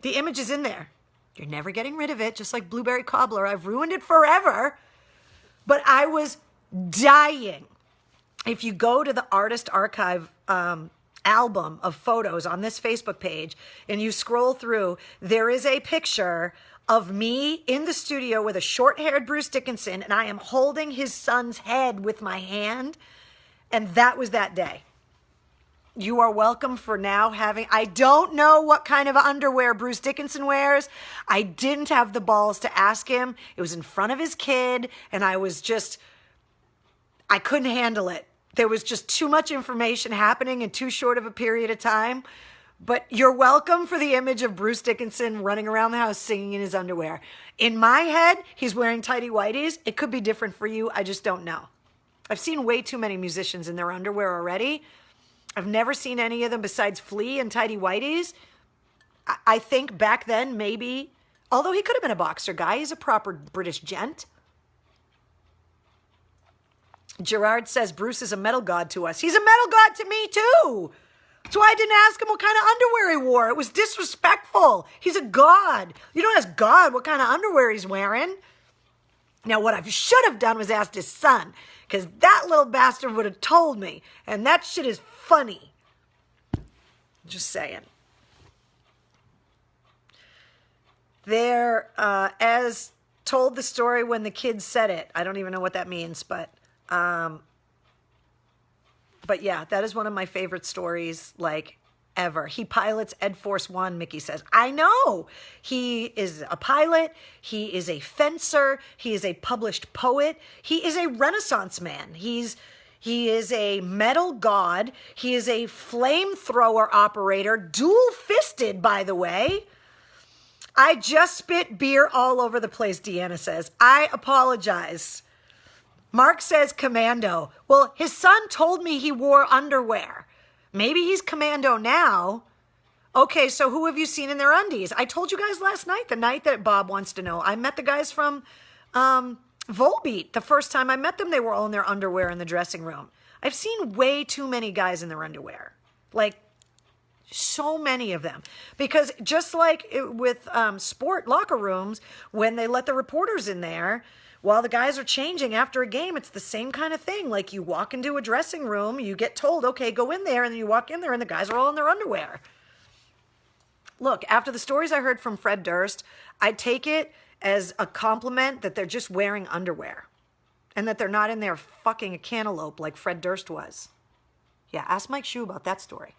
The image is in there. You're never getting rid of it, just like Blueberry Cobbler. I've ruined it forever, but I was dying. If you go to the Artist Archive album of photos on this Facebook page and you scroll through, there is a picture of me in the studio with a short-haired Bruce Dickinson, and I am holding his son's head with my hand, and that was that day. You are welcome for now having, I don't know what kind of underwear Bruce Dickinson wears. I didn't have the balls to ask him. It was in front of his kid, and I couldn't handle it. There was just too much information happening in too short of a period of time. But you're welcome for the image of Bruce Dickinson running around the house singing in his underwear. In my head, he's wearing tighty whities. It could be different for you. I just don't know. I've seen way too many musicians in their underwear already. I've never seen any of them besides Flea and tighty whities. I think back then, maybe, although he could have been a boxer guy, he's a proper British gent. Gerard says Bruce is a metal god to us. He's a metal god to me too. That's why I didn't ask him what kind of underwear he wore. It was disrespectful. He's a god. You don't ask God what kind of underwear he's wearing. Now, what I should have done was asked his son, because that little bastard would have told me. And that shit is funny. Just saying. There, as told the story when the kids said it. I don't even know what that means, but yeah, that is one of my favorite stories, like, ever. He pilots Ed Force One, Mickey says. I know. He is a pilot. He is a fencer. He is a published poet. He is a Renaissance man. He is a metal god. He is a flamethrower operator, dual-fisted, by the way. I just spit beer all over the place, Deanna says. I apologize. Mark says commando. Well, his son told me he wore underwear. Maybe he's commando now. Okay, so who have you seen in their undies? I told you guys last night, the night that Bob wants to know. I met the guys from Volbeat. The first time I met them, they were all in their underwear in the dressing room. I've seen way too many guys in their underwear. Like, so many of them. Because just like with sport locker rooms, when they let the reporters in there, while the guys are changing after a game, it's the same kind of thing. Like, you walk into a dressing room, you get told, okay, go in there, and then you walk in there, and the guys are all in their underwear. Look, after the stories I heard from Fred Durst, I take it as a compliment that they're just wearing underwear and that they're not in there fucking a cantaloupe like Fred Durst was. Yeah, ask Mike Shue about that story.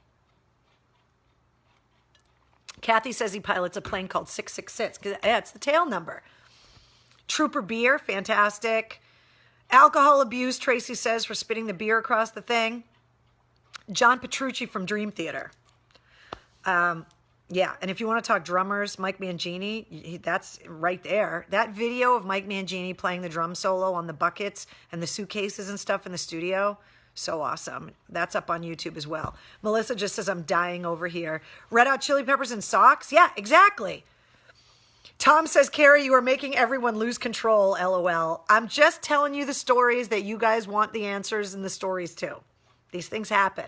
Kathy says he pilots a plane called 666. Yeah, it's the tail number. Trooper beer, fantastic. Alcohol abuse, Tracy says, for spitting the beer across the thing. John Petrucci from Dream Theater. Yeah, and if you want to talk drummers, Mike Mangini, that's right there. That video of Mike Mangini playing the drum solo on the buckets and the suitcases and stuff in the studio, so awesome. That's up on YouTube as well. Melissa just says, I'm dying over here. Red Hot Chili Peppers and socks? Yeah, exactly. Tom says, Carrie, you are making everyone lose control, LOL. I'm just telling you the stories that you guys want the answers in the stories too. These things happen.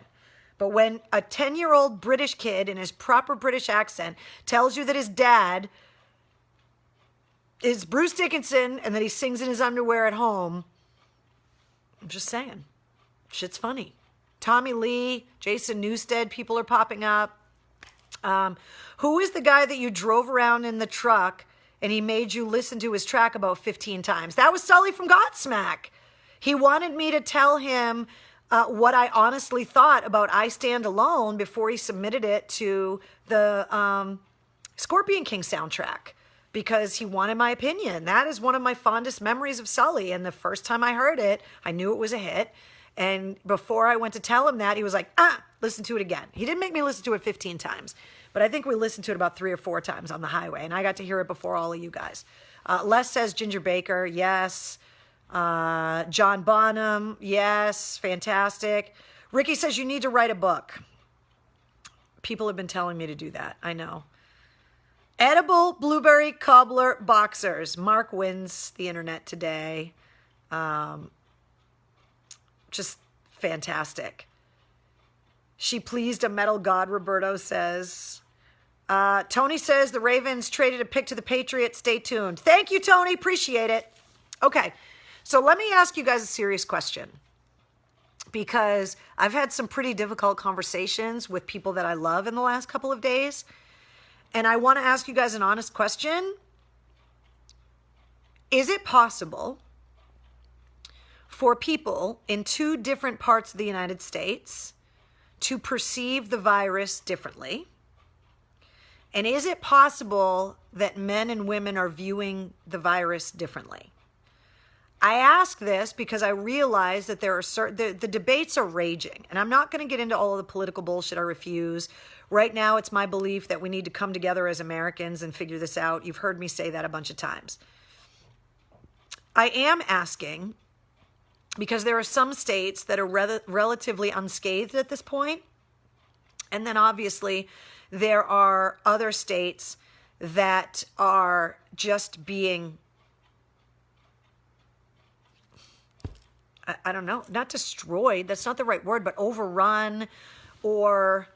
But when a 10-year-old British kid in his proper British accent tells you that his dad is Bruce Dickinson and that he sings in his underwear at home, I'm just saying. Shit's funny. Tommy Lee, Jason Newsted, people are popping up. Who is the guy that you drove around in the truck and he made you listen to his track about 15 times? That was Sully from Godsmack. He wanted me to tell him what I honestly thought about I Stand Alone before he submitted it to the Scorpion King soundtrack because he wanted my opinion. That is one of my fondest memories of Sully. And the first time I heard it, I knew it was a hit. And before I went to tell him that, he was like, listen to it again. He didn't make me listen to it 15 times. But I think we listened to it about 3 or 4 times on the highway. And I got to hear it before all of you guys. Les says Ginger Baker. Yes. John Bonham. Yes. Fantastic. Ricky says you need to write a book. People have been telling me to do that. I know. Edible blueberry cobbler boxers. Mark wins the internet today. Just fantastic. She pleased a metal god, Roberto says. Tony says the Ravens traded a pick to the Patriots. Stay tuned. Thank you, Tony. Appreciate it. Okay, so let me ask you guys a serious question, because I've had some pretty difficult conversations with people that I love in the last couple of days. And I want to ask you guys an honest question. Is it possible for people in two different parts of the United States to perceive the virus differently? And is it possible that men and women are viewing the virus differently? I ask this because I realize that there are the debates are raging, and I'm not going to get into all of the political bullshit. I refuse. Right now, it's my belief that we need to come together as Americans and figure this out. You've heard me say that a bunch of times. I am asking because there are some states that are relatively unscathed at this point, and then obviously there are other states that are just being, I don't know, not destroyed, that's not the right word, but overrun. Or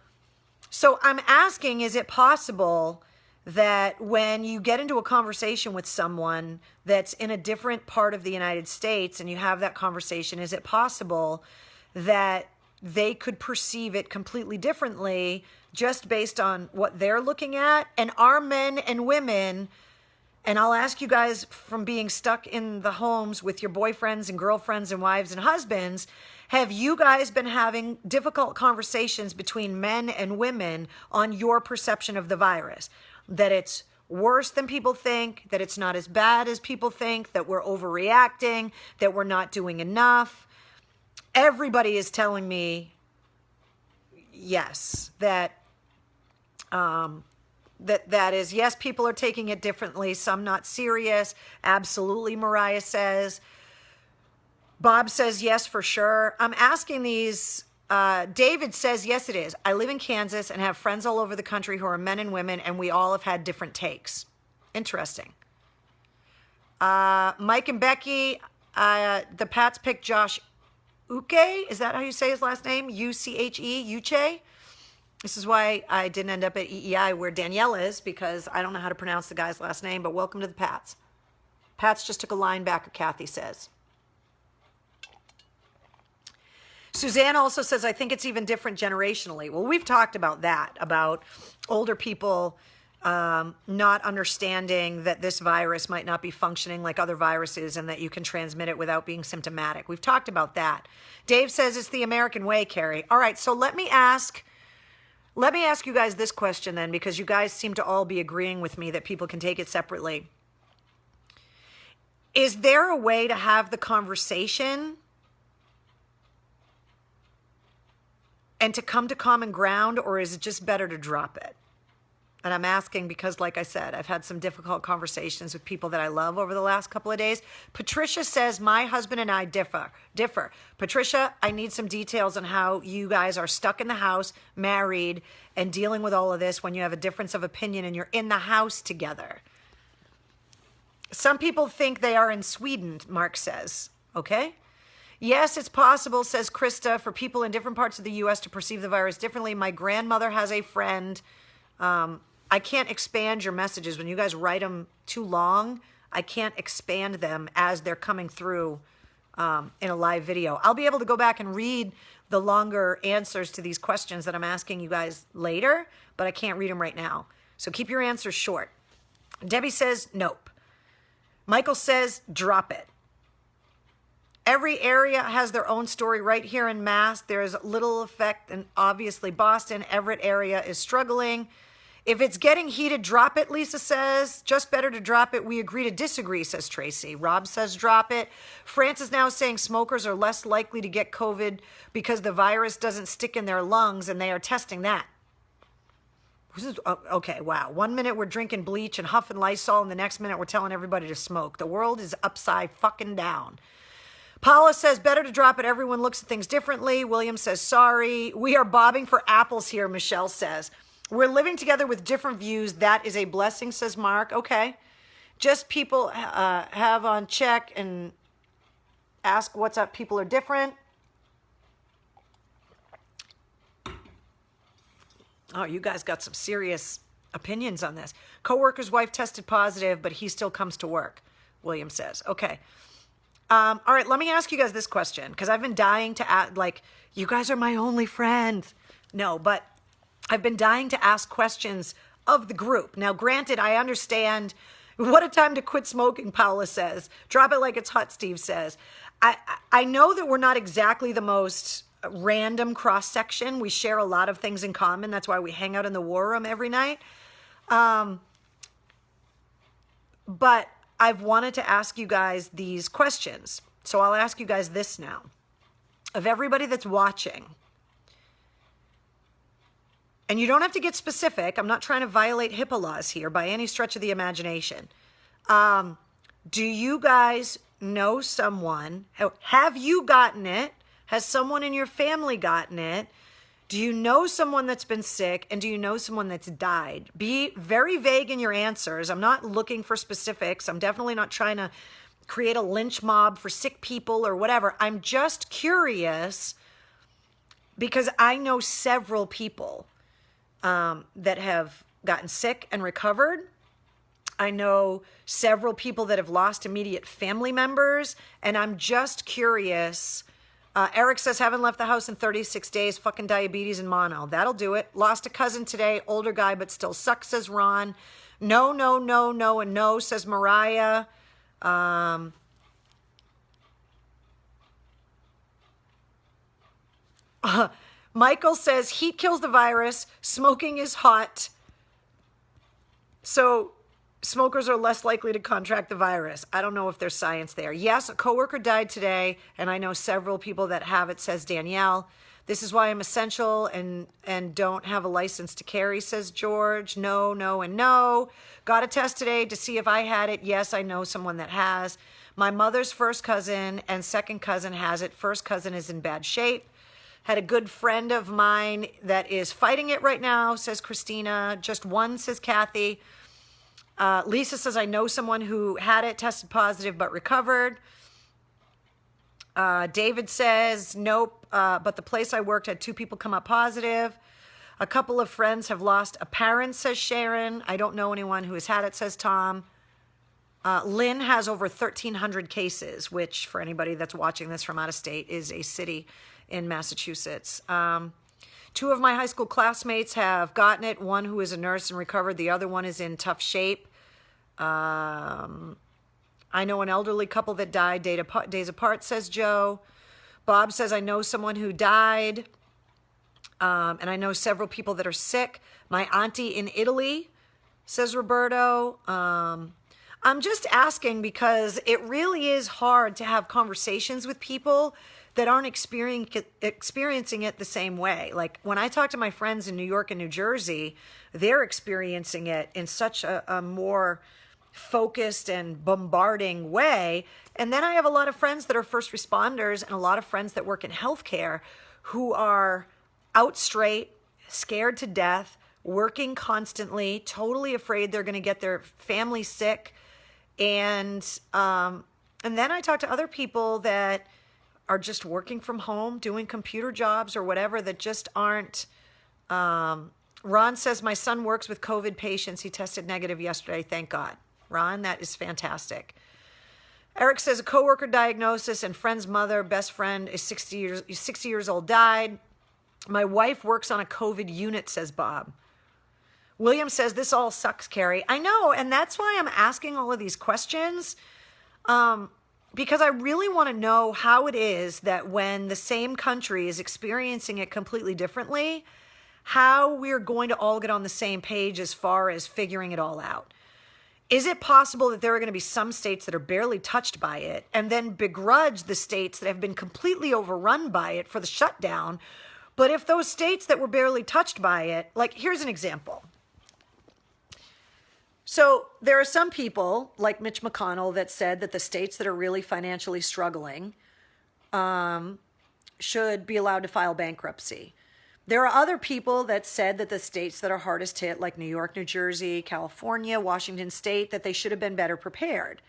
so I'm asking, is it possible that when you get into a conversation with someone that's in a different part of the United States and you have that conversation, is it possible that they could perceive it completely differently just based on what they're looking at? And are men and women, and I'll ask you guys from being stuck in the homes with your boyfriends and girlfriends and wives and husbands, have you guys been having difficult conversations between men and women on your perception of the virus? That it's worse than people think, that it's not as bad as people think, that we're overreacting, that we're not doing enough? Everybody is telling me yes, that is, yes, people are taking it differently, some not serious. Absolutely, Mariah says. Bob says yes, for sure. I'm asking these. David says, yes, it is. I live in Kansas and have friends all over the country who are men and women, and we all have had different takes. Interesting. Mike and Becky, the Pats picked Josh Uche. Is that how you say his last name? U-C-H-E, Uche? This is why I didn't end up at EEI where Danielle is, because I don't know how to pronounce the guy's last name, but welcome to the Pats. Pats just took a linebacker, Kathy says. Suzanne also says, I think it's even different generationally. Well, we've talked about that, about older people not understanding that this virus might not be functioning like other viruses and that you can transmit it without being symptomatic. We've talked about that. Dave says it's the American way, Carrie. All right, so let me ask you guys this question then, because you guys seem to all be agreeing with me that people can take it separately. Is there a way to have the conversation and to come to common ground, or is it just better to drop it? And I'm asking because, like I said, I've had some difficult conversations with people that I love over the last couple of days. Patricia says, my husband and I differ. Patricia, I need some details on how you guys are stuck in the house, married, and dealing with all of this when you have a difference of opinion and you're in the house together. Some people think they are in Sweden, Mark says. Okay? Yes, it's possible, says Krista, for people in different parts of the U.S. to perceive the virus differently. My grandmother has a friend. I can't expand your messages. When you guys write them too long, I can't expand them as they're coming through in a live video. I'll be able to go back and read the longer answers to these questions that I'm asking you guys later, but I can't read them right now. So keep your answers short. Debbie says, nope. Michael says, drop it. Every area has their own story. Right here in Mass, there's little effect, and obviously Boston, Everett area is struggling. If it's getting heated, drop it, Lisa says. Just better to drop it. We agree to disagree, says Tracy. Rob says drop it. France is now saying smokers are less likely to get COVID because the virus doesn't stick in their lungs, and they are testing that. Okay, wow. 1 minute we're drinking bleach and huffing Lysol, and the next minute we're telling everybody to smoke. The world is upside fucking down. Paula says, better to drop it. Everyone looks at things differently. William says, sorry. We are bobbing for apples here, Michelle says. We're living together with different views. That is a blessing, says Mark. Okay. Just people have on check and ask what's up. People are different. Oh, you guys got some serious opinions on this. Coworker's wife tested positive, but he still comes to work, William says. Okay. All right, let me ask you guys this question, because I've been dying to ask, like, you guys are my only friends. No, but I've been dying to ask questions of the group. Now, granted, I understand what a time to quit smoking, Paula says. Drop it like it's hot, Steve says. I know that we're not exactly the most random cross-section. We share a lot of things in common. That's why we hang out in the war room every night. But I've wanted to ask you guys these questions. So I'll ask you guys this now. Of everybody that's watching, and you don't have to get specific. I'm not trying to violate HIPAA laws here by any stretch of the imagination. Do you guys know someone? Have you gotten it? Has someone in your family gotten it? Do you know someone that's been sick? And do you know someone that's died? Be very vague in your answers. I'm not looking for specifics. I'm definitely not trying to create a lynch mob for sick people or whatever. I'm just curious because I know several people that have gotten sick and recovered. I know several people that have lost immediate family members. And I'm just curious. Eric says, haven't left the house in 36 days, fucking diabetes and mono. That'll do it. Lost a cousin today, older guy, but still sucks, says Ron. No, no, no, no, and no, says Mariah. Michael says, heat kills the virus. Smoking is hot. So smokers are less likely to contract the virus. I don't know if there's science there. Yes, a coworker died today, and I know several people that have it, says Danielle. This is why I'm essential and don't have a license to carry, says George. No, no, and no. Got a test today to see if I had it. Yes, I know someone that has. My mother's first cousin and second cousin has it. First cousin is in bad shape. Had a good friend of mine that is fighting it right now, says Christina. Just one, says Kathy. Lisa says, I know someone who had it, tested positive, but recovered. David says, nope, but the place I worked had 2 people come up positive. A couple of friends have lost a parent, says Sharon. I don't know anyone who has had it, says Tom. Lynn has over 1,300 cases, which for anybody that's watching this from out of state is a city in Massachusetts. 2 of my high school classmates have gotten it. One who is a nurse and recovered. The other one is in tough shape. I know an elderly couple that died days apart, says Joe. Bob says, I know someone who died. And I know several people that are sick. My auntie in Italy, says Roberto. I'm just asking because it really is hard to have conversations with people that aren't experiencing it the same way. Like when I talk to my friends in New York and New Jersey, they're experiencing it in such a more focused and bombarding way. And then I have a lot of friends that are first responders and a lot of friends that work in healthcare who are out straight, scared to death, working constantly, totally afraid they're going to get their family sick. And then I talk to other people that are just working from home, doing computer jobs or whatever that just aren't. Ron says, my son works with COVID patients. He tested negative yesterday. Thank God. Ron, that is fantastic. Eric says, a coworker diagnosis and friend's mother, best friend, is 60 years old, died. My wife works on a COVID unit, says Bob. William says, this all sucks, Carrie. I know, and that's why I'm asking all of these questions. Because I really want to know how it is that when the same country is experiencing it completely differently, how we're going to all get on the same page as far as figuring it all out. Is it possible that there are going to be some states that are barely touched by it and then begrudge the states that have been completely overrun by it for the shutdown? But if those states that were barely touched by it, like here's an example. So there are some people like Mitch McConnell that said that the states that are really financially struggling should be allowed to file bankruptcy. There are other people that said that the states that are hardest hit, like New York, New Jersey, California, Washington State, that they should have been better prepared.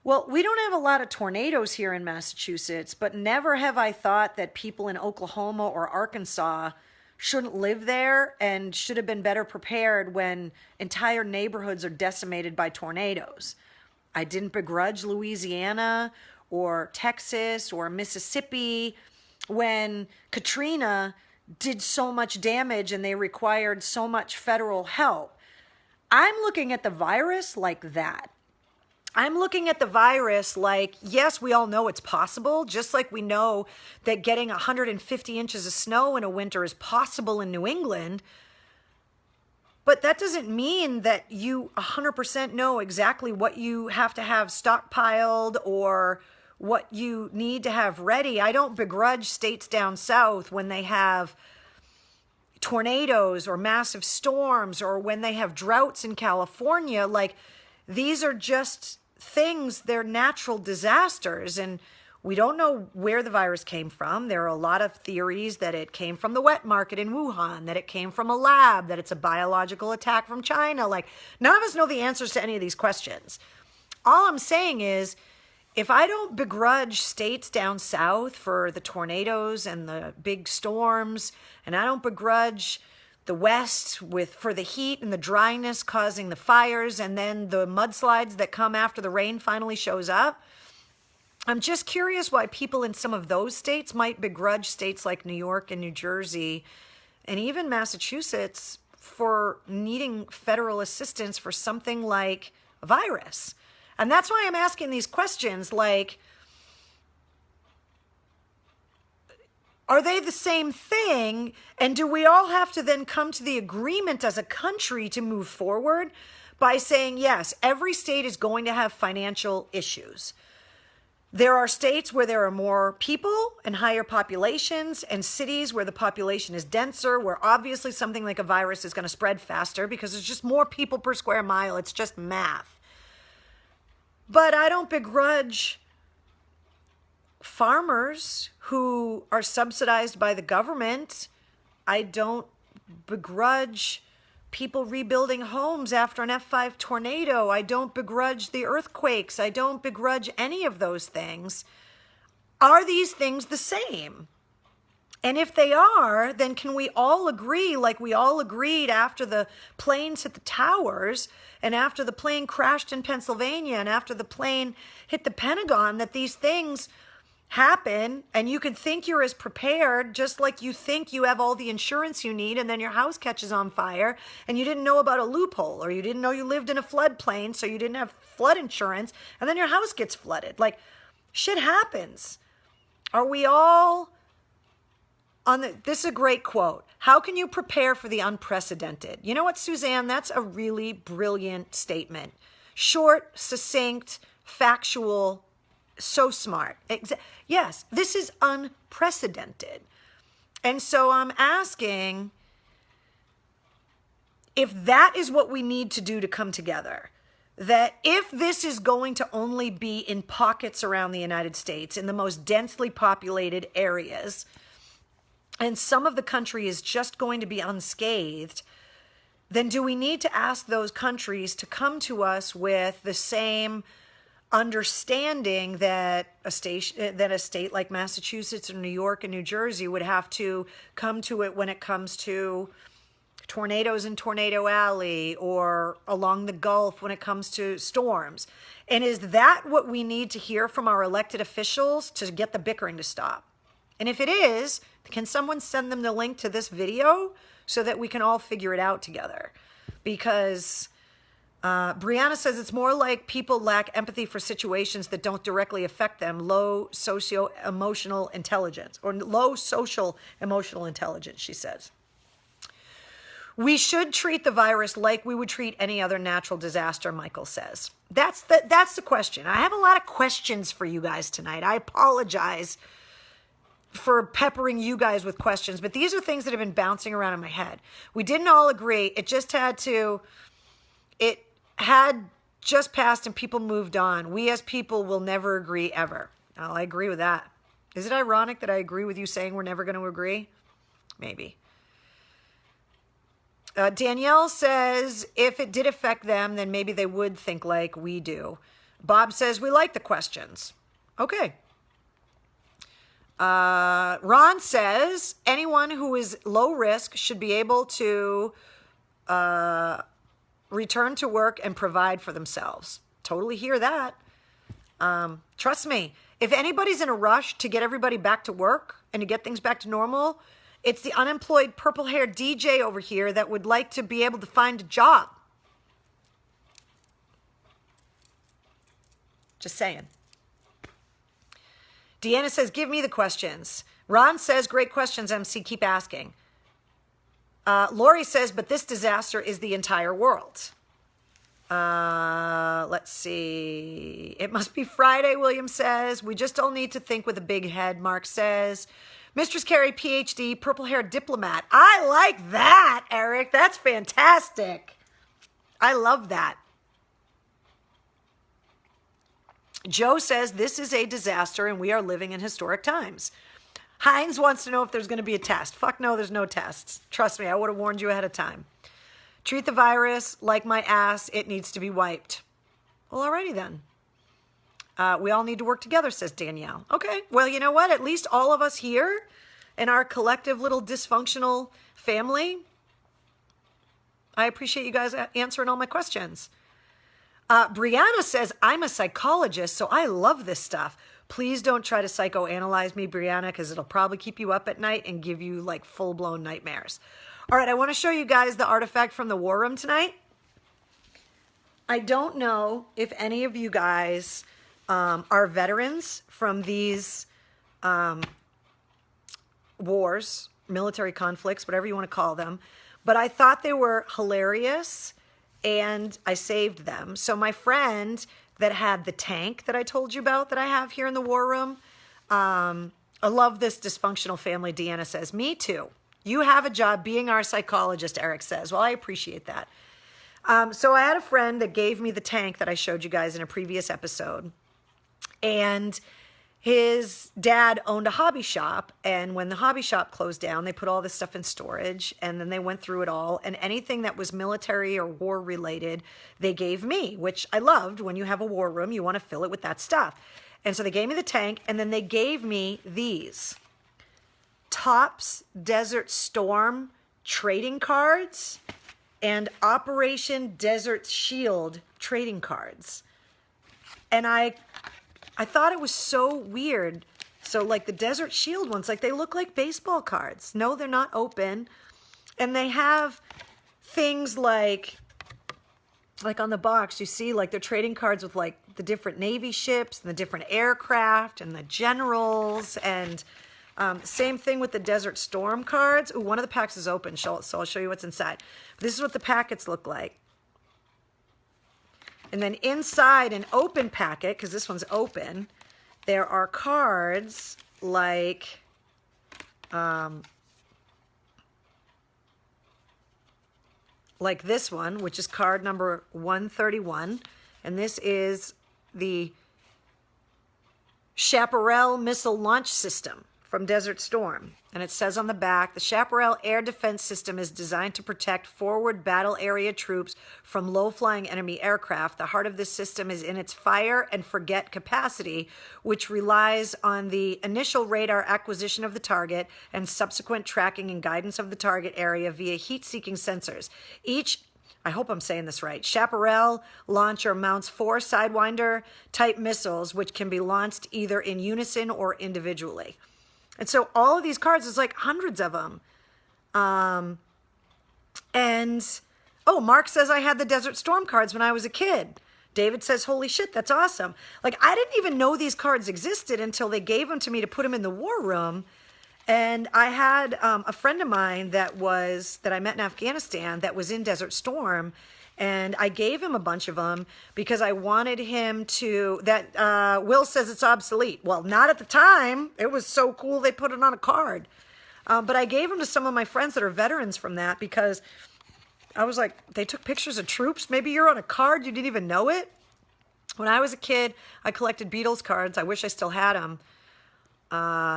Well, we don't have a lot of tornadoes here in Massachusetts, but never have I thought that people in Oklahoma or Arkansas shouldn't live there and should have been better prepared when entire neighborhoods are decimated by tornadoes. I didn't begrudge Louisiana or Texas or Mississippi when Katrina did so much damage and they required so much federal help. I'm looking at the virus like that. I'm looking at the virus like, yes, we all know it's possible, just like we know that getting 150 inches of snow in a winter is possible in New England. But that doesn't mean that you 100% know exactly what you have to have stockpiled or what you need to have ready. I don't begrudge states down south when they have tornadoes or massive storms or when they have droughts in California. Like, these are just things, they're natural disasters, and we don't know where the virus came from. There are a lot of theories that it came from the wet market in Wuhan, that it came from a lab, that it's a biological attack from China. Like, none of us know the answers to any of these questions. All I'm saying is, if I don't begrudge states down south for the tornadoes and the big storms, and I don't begrudge the West for the heat and the dryness causing the fires and then the mudslides that come after the rain finally shows up, I'm just curious why people in some of those states might begrudge states like New York and New Jersey and even Massachusetts for needing federal assistance for something like a virus. And that's why I'm asking these questions like, are they the same thing? And do we all have to then come to the agreement as a country to move forward by saying, yes, every state is going to have financial issues. There are states where there are more people and higher populations, and cities where the population is denser, where obviously something like a virus is going to spread faster because there's just more people per square mile. It's just math. But I don't begrudge farmers who are subsidized by the government. I don't begrudge people rebuilding homes after an F5 tornado. I don't begrudge the earthquakes. I don't begrudge any of those things. Are these things the same? And if they are, then can we all agree, like we all agreed after the planes hit the towers and after the plane crashed in Pennsylvania and after the plane hit the Pentagon, that these things happen and you can think you're as prepared, just like you think you have all the insurance you need, and then your house catches on fire and you didn't know about a loophole, or you didn't know you lived in a floodplain so you didn't have flood insurance, and then your house gets flooded. Like, shit happens. Are we all this is a great quote. How can you prepare for the unprecedented? You know what, Suzanne? That's a really brilliant statement. Short, succinct, factual, so smart. Yes, this is unprecedented. And so I'm asking if that is what we need to do to come together, that if this is going to only be in pockets around the United States, in the most densely populated areas, and some of the country is just going to be unscathed, then do we need to ask those countries to come to us with the same understanding that a state like Massachusetts or New York and New Jersey would have to come to it when it comes to tornadoes in Tornado Alley or along the Gulf when it comes to storms? And is that what we need to hear from our elected officials to get the bickering to stop? And if it is, can someone send them the link to this video so that we can all figure it out together? Because Brianna says it's more like people lack empathy for situations that don't directly affect them. Low socio-emotional intelligence, or low social emotional intelligence, she says. We should treat the virus like we would treat any other natural disaster, Michael says. That's the question. I have a lot of questions for you guys tonight. I apologize for peppering you guys with questions, but these are things that have been bouncing around in my head. We didn't all agree. It had just passed and people moved on. We as people will never agree ever. Oh, I agree with that. Is it ironic that I agree with you saying we're never going to agree? Maybe. Danielle says, if it did affect them, then maybe they would think like we do. Bob says, we like the questions. Okay. Ron says, anyone who is low risk should be able to return to work and provide for themselves. Totally hear that. Trust me, if anybody's in a rush to get everybody back to work and to get things back to normal, it's the unemployed purple-haired DJ over here that would like to be able to find a job. Just saying. Deanna says, give me the questions. Ron says, great questions, MC. Keep asking. Lori says, but this disaster is the entire world. Let's see. It must be Friday, William says. We just all need to think with a big head, Mark says. Mistress Carrie, PhD, purple-haired diplomat. I like that, Eric. That's fantastic. I love that. Joe says, this is a disaster and we are living in historic times. Heinz wants to know if there's going to be a test. Fuck no, there's no tests. Trust me, I would have warned you ahead of time. Treat the virus like my ass. It needs to be wiped. Well, alrighty then. We all need to work together, says Danielle. Okay, well, you know what? At least all of us here in our collective little dysfunctional family, I appreciate you guys answering all my questions. Brianna says, I'm a psychologist, so I love this stuff. Please don't try to psychoanalyze me, Brianna, because it'll probably keep you up at night and give you like full-blown nightmares. All right, I want to show you guys the artifact from the War Room tonight. I don't know if any of you guys are veterans from these wars, military conflicts, whatever you want to call them, but I thought they were hilarious and I saved them. So my friend that had the tank that I told you about that I have here in the War Room, I love this dysfunctional family, Deanna says. Me too. You have a job being our psychologist, Eric says. Well, I appreciate that. So I had a friend that gave me the tank that I showed you guys in a previous episode. And his dad owned a hobby shop. And when the hobby shop closed down, they put all this stuff in storage. And then they went through it all. And anything that was military or war related, they gave me, which I loved. When you have a war room, you want to fill it with that stuff. And so they gave me the tank. And then they gave me these Topps Desert Storm trading cards and Operation Desert Shield trading cards. And I thought it was so weird. So like the Desert Shield ones, like they look like baseball cards. No, they're not open. And they have things like on the box, you see like they're trading cards with like the different Navy ships and the different aircraft and the generals. And same thing with the Desert Storm cards. Ooh, one of the packs is open, so I'll show you what's inside. This is what the packets look like. And then inside an open packet, because this one's open, there are cards like this one, which is card number 131. And this is the Chaparral Missile Launch System from Desert Storm. And it says on the back, the Chaparral Air Defense System is designed to protect forward battle area troops from low-flying enemy aircraft. The heart of this system is in its fire and forget capacity, which relies on the initial radar acquisition of the target and subsequent tracking and guidance of the target area via heat-seeking sensors. Each, I hope I'm saying this right, Chaparral launcher mounts 4 Sidewinder-type missiles, which can be launched either in unison or individually. And so all of these cards, there's like hundreds of them. Mark says I had the Desert Storm cards when I was a kid. David says, holy shit, that's awesome. Like, I didn't even know these cards existed until they gave them to me to put them in the War Room. And I had a friend of mine that I met in Afghanistan that was in Desert Storm. And I gave him a bunch of them because I wanted him to, Will says it's obsolete. Well, not at the time. It was so cool they put it on a card. But I gave them to some of my friends that are veterans from that because I was like, they took pictures of troops. Maybe you're on a card, you didn't even know it. When I was a kid, I collected Beatles cards. I wish I still had them.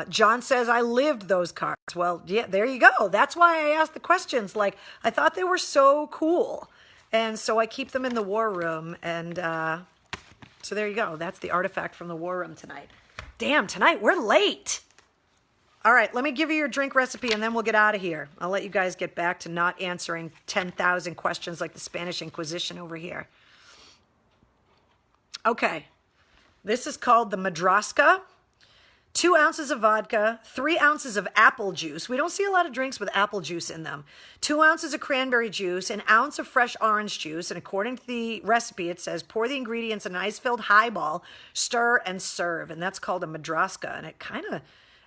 John says, I lived those cards. Well, yeah, there you go. That's why I asked the questions. Like, I thought they were so cool. And so I keep them in the war room. And so there you go. That's the artifact from the war room tonight. Damn, tonight we're late. All right, let me give you your drink recipe and then we'll get out of here. I'll let you guys get back to not answering 10,000 questions like the Spanish Inquisition over here. Okay, this is called the Madraska. 2 ounces of vodka, 3 ounces of apple juice. We don't see a lot of drinks with apple juice in them. 2 ounces of cranberry juice, an ounce of fresh orange juice. And according to the recipe, it says pour the ingredients in an ice-filled highball, stir and serve. And that's called a Madraska. And it kind of,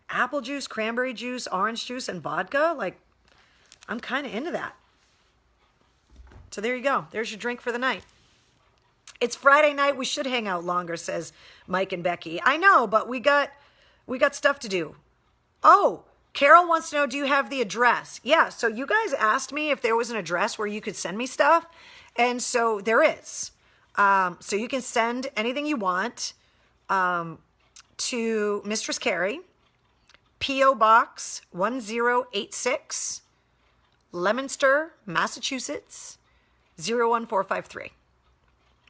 apple juice, cranberry juice, orange juice, and vodka. Like, I'm kind of into that. So there you go. There's your drink for the night. It's Friday night. We should hang out longer, says Mike and Becky. I know, but we got stuff to do. Oh, Carol wants to know, do you have the address? Yeah, so you guys asked me if there was an address where you could send me stuff. And so there is. So you can send anything you want to Mistress Carrie, P.O. Box 1086, Leominster, Massachusetts, 01453.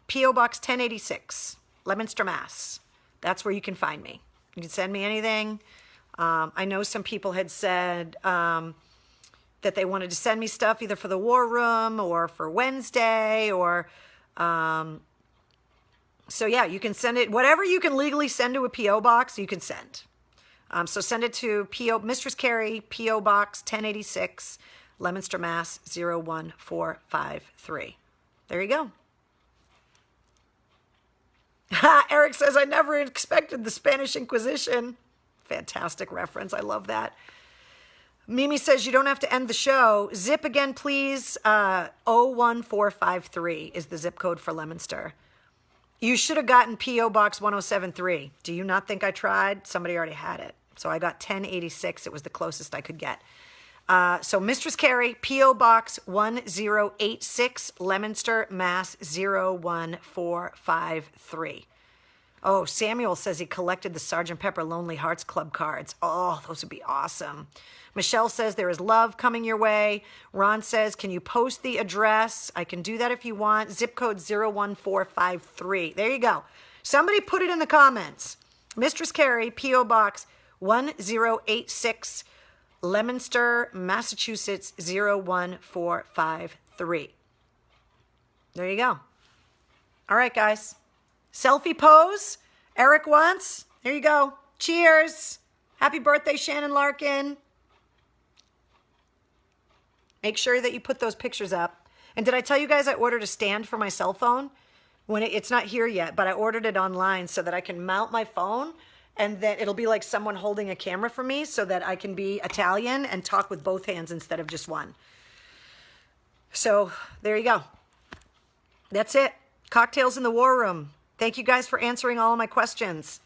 P.O. Box 1086, Leominster, Mass. That's where you can find me. You can send me anything. I know some people had said that they wanted to send me stuff either for the war room or for Wednesday or... so yeah, you can send it. Whatever you can legally send to a P.O. box, you can send. So send it to Mistress Carrie, P.O. Box 1086, Leominster, Mass. 01453. There you go. Eric says, I never expected the Spanish Inquisition. Fantastic reference. I love that. Mimi says, you don't have to end the show. Zip again, please. 01453 is the zip code for Leominster. You should have gotten P.O. Box 1073. Do you not think I tried? Somebody already had it. So I got 1086. It was the closest I could get. So Mistress Carrie, P.O. Box 1086, Leominster, Mass. 01453. Oh, Samuel says he collected the Sgt. Pepper Lonely Hearts Club cards. Oh, those would be awesome. Michelle says there is love coming your way. Ron says, can you post the address? I can do that if you want. Zip code 01453. There you go. Somebody put it in the comments. Mistress Carrie, P.O. Box 1086, Leominster, Massachusetts, 01453. There you go. All right, guys. Selfie pose. Eric wants. There you go. Cheers. Happy birthday, Shannon Larkin. Make sure that you put those pictures up. And did I tell you guys I ordered a stand for my cell phone? It's not here yet, but I ordered it online so that I can mount my phone and that it'll be like someone holding a camera for me so that I can be Italian and talk with both hands instead of just one. So there you go. That's it. Cocktails in the War Room. Thank you guys for answering all of my questions.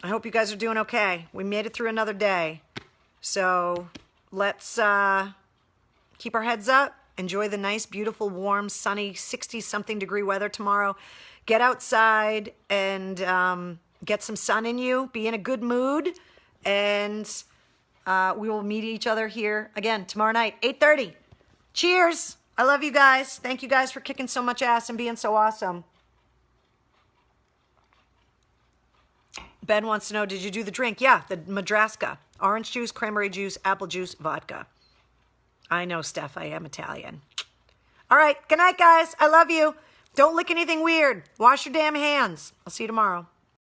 I hope you guys are doing okay. We made it through another day. So let's keep our heads up. Enjoy the nice, beautiful, warm, sunny, 60-something degree weather tomorrow. Get outside and get some sun in you. Be in a good mood. And we will meet each other here again tomorrow night, 8:30. Cheers. I love you guys. Thank you guys for kicking so much ass and being so awesome. Ben wants to know, did you do the drink? Yeah, the Madraska. Orange juice, cranberry juice, apple juice, vodka. I know, Steph, I am Italian. All right, good night, guys. I love you. Don't lick anything weird. Wash your damn hands. I'll see you tomorrow.